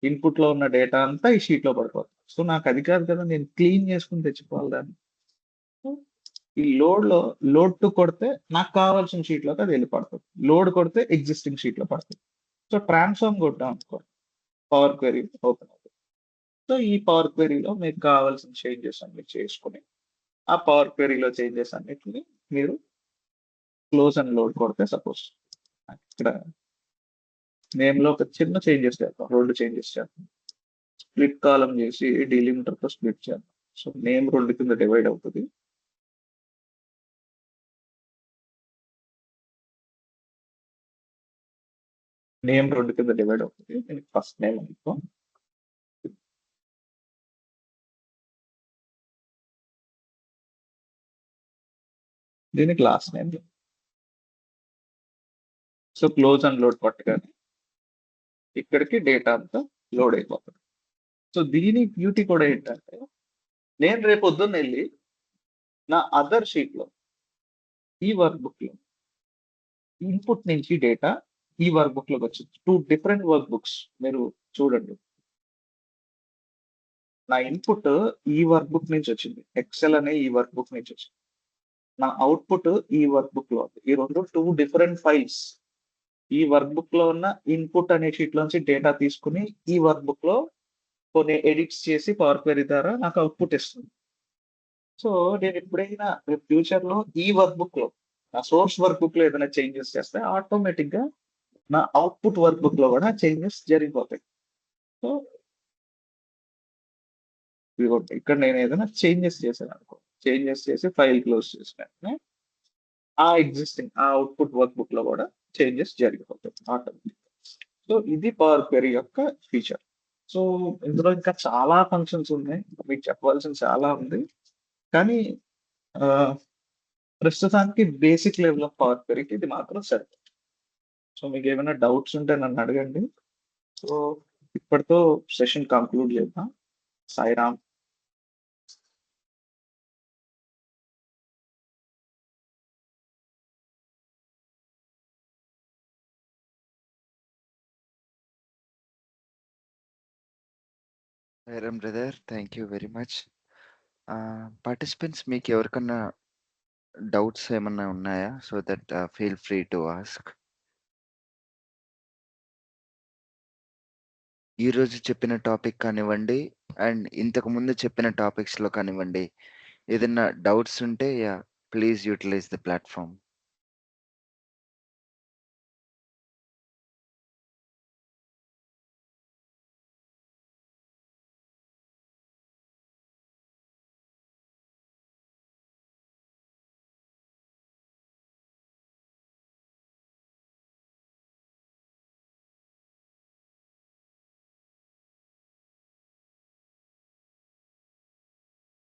ఇన్పుట్ లో ఉన్న డేటా అంతా ఈ షీట్ లో పడిపోతుంది. సో నాకు అది కాదు కదా, నేను క్లీన్ చేసుకుని తెచ్చుకోవాలి దాన్ని. సో ఈ లోడ్ టు కొడితే నాకు కావాల్సిన షీట్ లోకి అది వెళ్ళి పడుతుంది, లోడ్ కొడితే ఎగ్జిస్టింగ్ షీట్ లో పడుతుంది. సో ట్రాన్స్ఫార్మ్ కొట్టాం అనుకో, పవర్ క్వెరీ ఓపెన్ అవుతుంది. సో ఈ పవర్ క్వెరీలో మీకు కావాల్సిన చేంజెస్ అన్ని చేసుకుని ఆ పవర్ క్వెరీలో చేంజెస్ అన్నిటిని మీరు క్లోజ్ అండ్ లోడ్ కొడితే సపోజ్ ఇక్కడ నేమ్ లో ఒక చిన్న చేంజెస్ చేద్దాం, 2 చేంజెస్ చేద్దాం. స్ప్లిట్ కాలం చేసి డీలిమిటర్ తో స్ప్లిట్ చేద్దాం. సో నేమ్ 2 కింద డివైడ్ అవుతుంది. నేమ్ 2 కింద డివైడ్ అవుతుంది. దీనికి ఫస్ట్ నేమ్ అనుకో, దీనికి last name. So close and load కొట్టగానే ఇక్కడికి డేటా అంతా లోడ్ అయిపోతుంది. సో దీని బ్యూటీ కూడా ఏంటంటే, నేను రేపు పొద్దున్న వెళ్ళి నా అదర్ షీట్ లో ఈ వర్క్ బుక్ లో ఇన్పుట్ నుంచి డేటా ఈ వర్క్ బుక్ లోకి వచ్చింది. 2 డిఫరెంట్ వర్క్ బుక్స్ మీరు చూడండి. నా ఇన్పుట్ ఈ వర్క్ బుక్ నుంచి వచ్చింది, ఎక్సెల్ అనే ఈ వర్క్ బుక్ నుంచి వచ్చింది. నా అవుట్పుట్ ఈ వర్క్ బుక్ లో ఉంది. ఈ 2 డిఫరెంట్ ఫైల్స్. ఈ వర్క్ బుక్ లో ఉన్న ఇన్పుట్ అనే షీట్ లోంచి డేటా తీసుకుని ఈ వర్క్ బుక్ లో కొన్ని ఎడిట్స్ చేసి పవర్ క్వెరీ ద్వారా నాకు అవుట్పుట్ ఇస్తుంది. సో నేను ఎప్పుడైనా ఫ్యూచర్ లో ఈ వర్క్ బుక్ లో, నా సోర్స్ వర్క్ బుక్ లో ఏదైనా చేంజెస్ చేస్తే ఆటోమేటిక్ గా నా అవుట్పుట్ వర్క్ బుక్ లో కూడా చేంజెస్ జరిగిపోతాయి. సో ఇదిగోండి, ఇక్కడ నేను ఏదైనా చేంజెస్ చేశాను అనుకో, చేంజెస్ చేసి ఫైల్ క్లోజ్ చేసిన వెంటనే ఆ అవుట్పుట్ వర్క్ బుక్ లో కూడా చేంజెస్ జరిగిపోతాయి ఆటోమేటిక్. సో ఇది పవర్ క్వెరీ యొక్క ఫీచర్. సో ఇందులో ఇంకా చాలా ఫంక్షన్స్ ఉన్నాయి, మీకు చెప్పవలసిన చాలా ఉంది. కానీ ఆ, ప్రస్తుతానికి బేసిక్ లెవెల్ ఆఫ్ పవర్ క్వెరీకి ఇది మాత్రం సరిపోతుంది. సో మీకు ఏమైనా డౌట్స్ ఉంటే నన్ను అడగండి. సో ఇప్పటితో సెషన్ కంక్లూడ్ చేద్దాం. Sairam. Sairam brother, thank you very much. Participants మీకు ఎవరికన్నా డౌట్స్ ఏమన్నా ఉన్నాయా? So that feel free to ask. ఈరోజు చెప్పిన టాపిక్ కానివ్వండి అండ్ ఇంతకు ముందు చెప్పిన టాపిక్స్లో కానివ్వండి, ఏదైనా డౌట్స్ ఉంటే yeah please utilize the platform.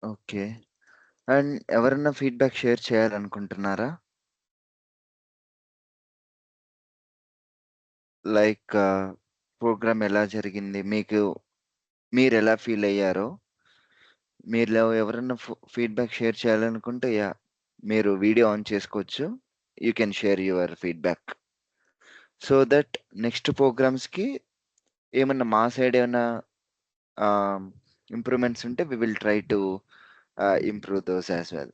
Okay. And ఎవరన్నా ఫీడ్బ్యాక్ షేర్ చేయాలనుకుంటున్నారా? లైక్ ప్రోగ్రామ్ ఎలా జరిగింది, మీరు ఎలా ఫీల్ అయ్యారో, మీలో ఎవరన్నా ఫీడ్బ్యాక్ షేర్ చేయాలనుకుంటే యా మీరు వీడియో ఆన్ చేసుకోవచ్చు. You can share your feedback so that next ప్రోగ్రామ్స్కి ఏమన్నా మా సైడ్ ఏమన్నా ఇంప్రూవ్మెంట్స్ ఉంటే we will try to improve those as well.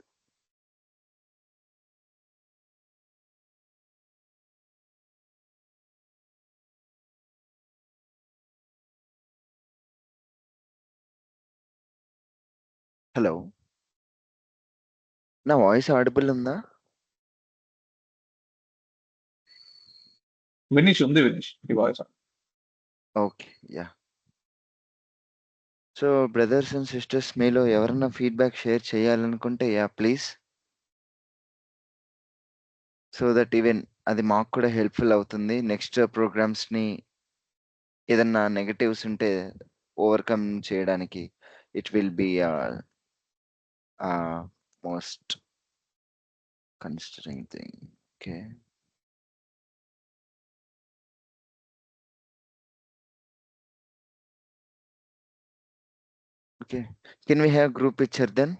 Hello, నా వాయిస్ ఆడిబుల్ ఉందా? వినీష్ ఈ voice. Okay, yeah. So brothers and sisters, మీలో ఎవరన్నా ఫీడ్బ్యాక్ షేర్ చేయాలనుకుంటే yeah please, so that even అది మాకు కూడా హెల్ప్ఫుల్ అవుతుంది. నెక్స్ట్ ప్రోగ్రామ్స్ని ఏదన్నా నెగటివ్స్ ఉంటే ఓవర్కమ్ చేయడానికి it will be most considering thing. Okay, okay, can we have group picture then?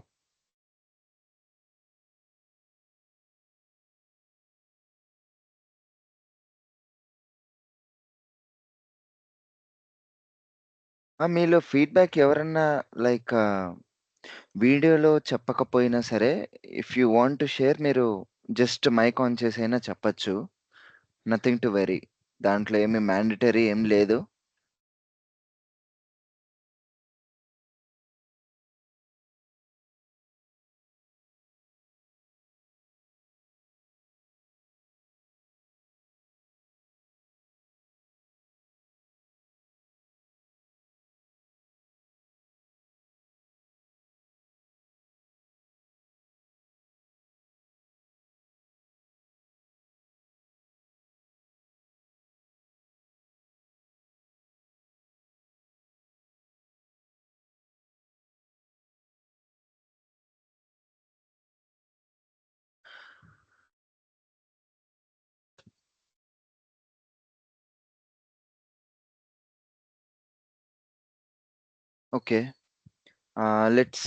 మీలో ఫీడ్బ్యాక్ ఎవరన్నా లైక్ వీడియోలో చెప్పకపోయినా సరే, if you want to share, మీరు జస్ట్ మైక్ ఆన్ చేసైనా చెప్పచ్చు. నథింగ్ టు వెరీ, దాంట్లో ఏమి మ్యాండటరీ ఏం లేదు. ఓకే, లెట్స్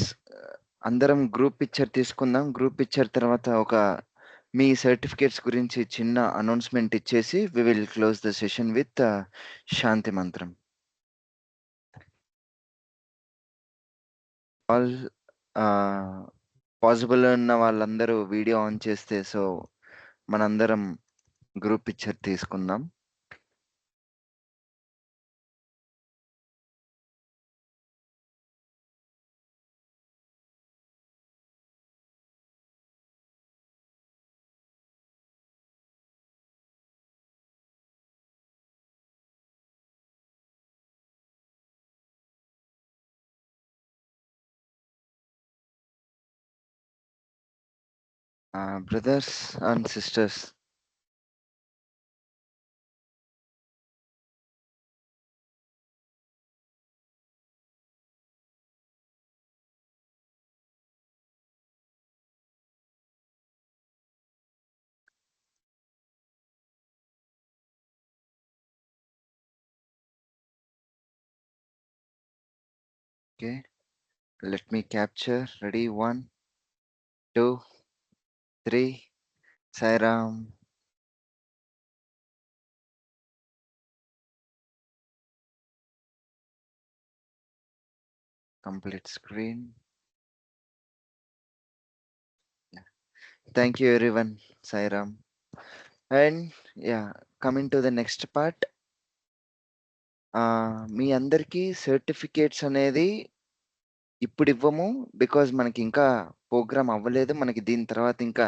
అందరం గ్రూప్ పిక్చర్ తీసుకుందాం. గ్రూప్ పిక్చర్ తర్వాత ఒక మీ సర్టిఫికేట్స్ గురించి చిన్న అనౌన్స్మెంట్ ఇచ్చేసి we will close the session with Shanti Mantram. All possible ఉన్న వాళ్ళందరూ వీడియో ఆన్ చేస్తే, సో మనందరం గ్రూప్ పిక్చర్ తీసుకుందాం. Brothers and sisters, okay, let me capture. Ready, 1, 2, 3. Sai Ram. Complete screen. Yeah. Thank you everyone. Sai Ram. And yeah, coming to the next part. మీ అందరికీ certificates అనేది ఇప్పుడు ఇవ్వము, because మనకి ఇంకా programme అవ్వలేదు. మనకి దీని తర్వాత ఇంకా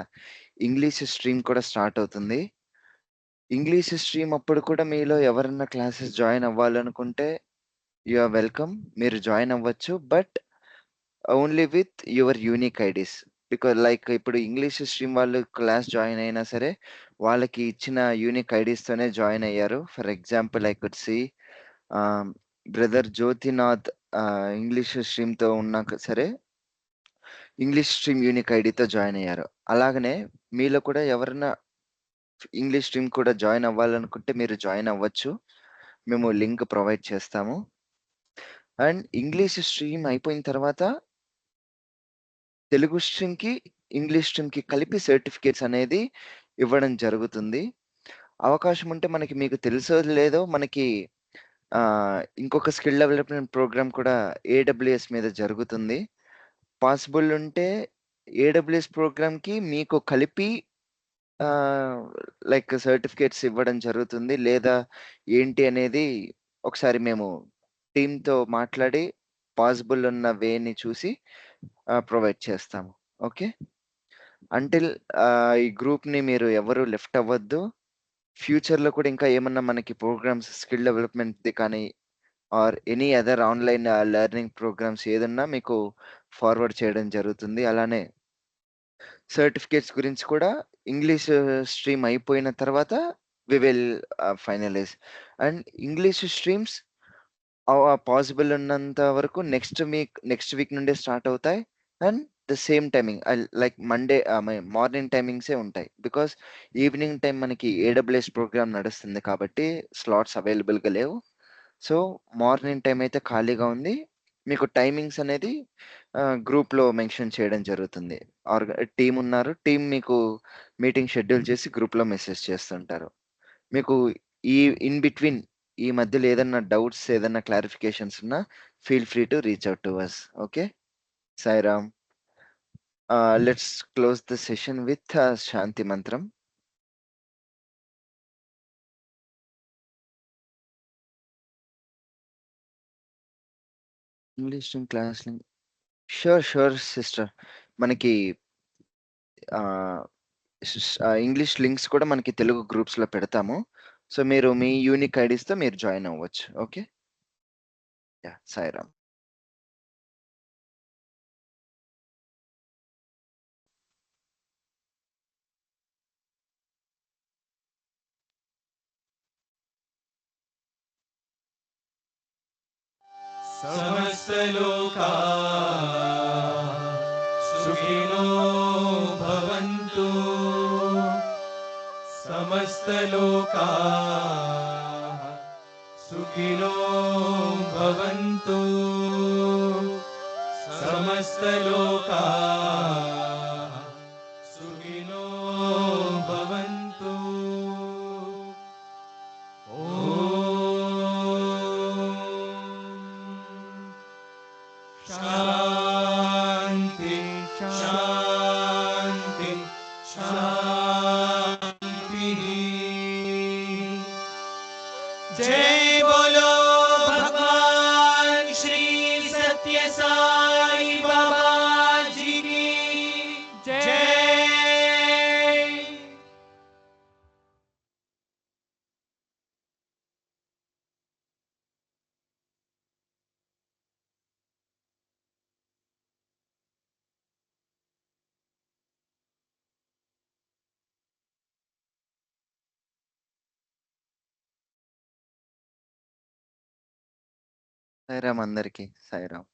ఇంగ్లీష్ స్ట్రీమ్ కూడా స్టార్ట్ అవుతుంది. ఇంగ్లీష్ స్ట్రీమ్ అప్పుడు కూడా మీలో ఎవరన్నా క్లాసెస్ జాయిన్ అవ్వాలనుకుంటే యు ఆర్ వెల్కమ్, మీరు జాయిన్ అవ్వచ్చు. But only with your unique IDs. Because like ఇప్పుడు ఇంగ్లీష్ స్ట్రీమ్ వాళ్ళు క్లాస్ జాయిన్ అయినా సరే వాళ్ళకి ఇచ్చిన యూనిక్ ఐడీస్తోనే జాయిన్ అయ్యారు. For example I could see brother Jyotinath English స్ట్రీమ్తో ఉన్నాక సరే ఇంగ్లీష్ స్ట్రీమ్ యూనిక్ ఐడితో జాయిన్ అయ్యారు. అలాగనే మీలో కూడా ఎవరైనా ఇంగ్లీష్ స్ట్రీమ్ కూడా జాయిన్ అవ్వాలనుకుంటే మీరు జాయిన్ అవ్వచ్చు. మేము లింక్ ప్రొవైడ్ చేస్తాము. అండ్ ఇంగ్లీష్ స్ట్రీమ్ అయిపోయిన తర్వాత తెలుగు స్ట్రీమ్కి ఇంగ్లీష్ స్ట్రీమ్కి కలిపి సర్టిఫికేట్స్ అనేది ఇవ్వడం జరుగుతుంది. అవకాశం ఉంటే మనకి, మీకు తెలుసో లేదో, మనకి ఇంకొక స్కిల్ డెవలప్మెంట్ ప్రోగ్రామ్ కూడా AWS మీద జరుగుతుంది. పాసిబుల్ ఉంటే ఏడబ్ల్యూఎస్ ప్రోగ్రామ్‌కి మీకు కలిపి లైక్ సర్టిఫికేట్స్ ఇవ్వడం జరుగుతుంది. లేదా ఏంటి అనేది ఒకసారి మేము టీమ్‌తో మాట్లాడి పాసిబుల్ ఉన్న వేని చూసి ప్రొవైడ్ చేస్తాము. ఓకే. అంటిల్ ఈ గ్రూప్‌ని మీరు ఎవరు లెఫ్ట్ అవ్వద్దు. ఫ్యూచర్‌లో కూడా ఇంకా ఏమన్నా మనకి ప్రోగ్రామ్స్ స్కిల్ డెవలప్‌మెంట్‌ది కానీ or any other online learning programmes ఏదున్నా మీకు ఫార్వర్డ్ చేయడం జరుగుతుంది. అలానే సర్టిఫికేట్స్ గురించి కూడా ఇంగ్లీష్ స్ట్రీమ్ అయిపోయిన తర్వాత we will finalize. And English streams possible ఉన్నంత వరకు నెక్స్ట్ వీక్ నుండే స్టార్ట్ అవుతాయి. And the same timing like Monday morning టైమింగ్సే ఉంటాయి. బికాస్ ఈవినింగ్ టైం మనకి ఏడబ్ల్యూఎస్ ప్రోగ్రామ్ నడుస్తుంది కాబట్టి స్లాట్స్ అవైలబుల్‌గా లేవు. సో, మార్నింగ్ టైమ్ అయితే ఖాళీగా ఉంది. మీకు టైమింగ్స్ అనేది గ్రూప్‌లో మెన్షన్ చేయడం జరుగుతుంది. టీమ్ ఉన్నారు. టీమ్ మీకు మీటింగ్ షెడ్యూల్ చేసి గ్రూప్‌లో మెసేజ్ చేస్తుంటారు. మీకు ఈ ఇన్ బిట్వీన్ ఈ మధ్యలో ఏదన్నా డౌట్స్, ఏదన్నా క్లారిఫికేషన్స్ ఉన్నా feel free to reach out to us. Okay. Sairam. Let's close the session with Shanti Mantram. English class link. Sure sister. మనకి ఇంగ్లీష్ లింక్స్ కూడా మనకి తెలుగు గ్రూప్స్‌లో పెడతాము. సో, మీరు మీ యూనిక్ ఐడీస్‌తో మీరు జాయిన్ అవ్వచ్చు. ఓకే. యాహ్! సాయిరామ్. समस्तलोका सुखिनो भवन्तु समस्तलोका सुखिनो भवन्तु समस्तलोका सुखिनो भवन्तु शान्ति शान्ति शान्तिः। जय बोलो भगवान श्री सत्य साई बाबा जी की जय। సాయిరామ్ అందరికీ. సాయిరామ్.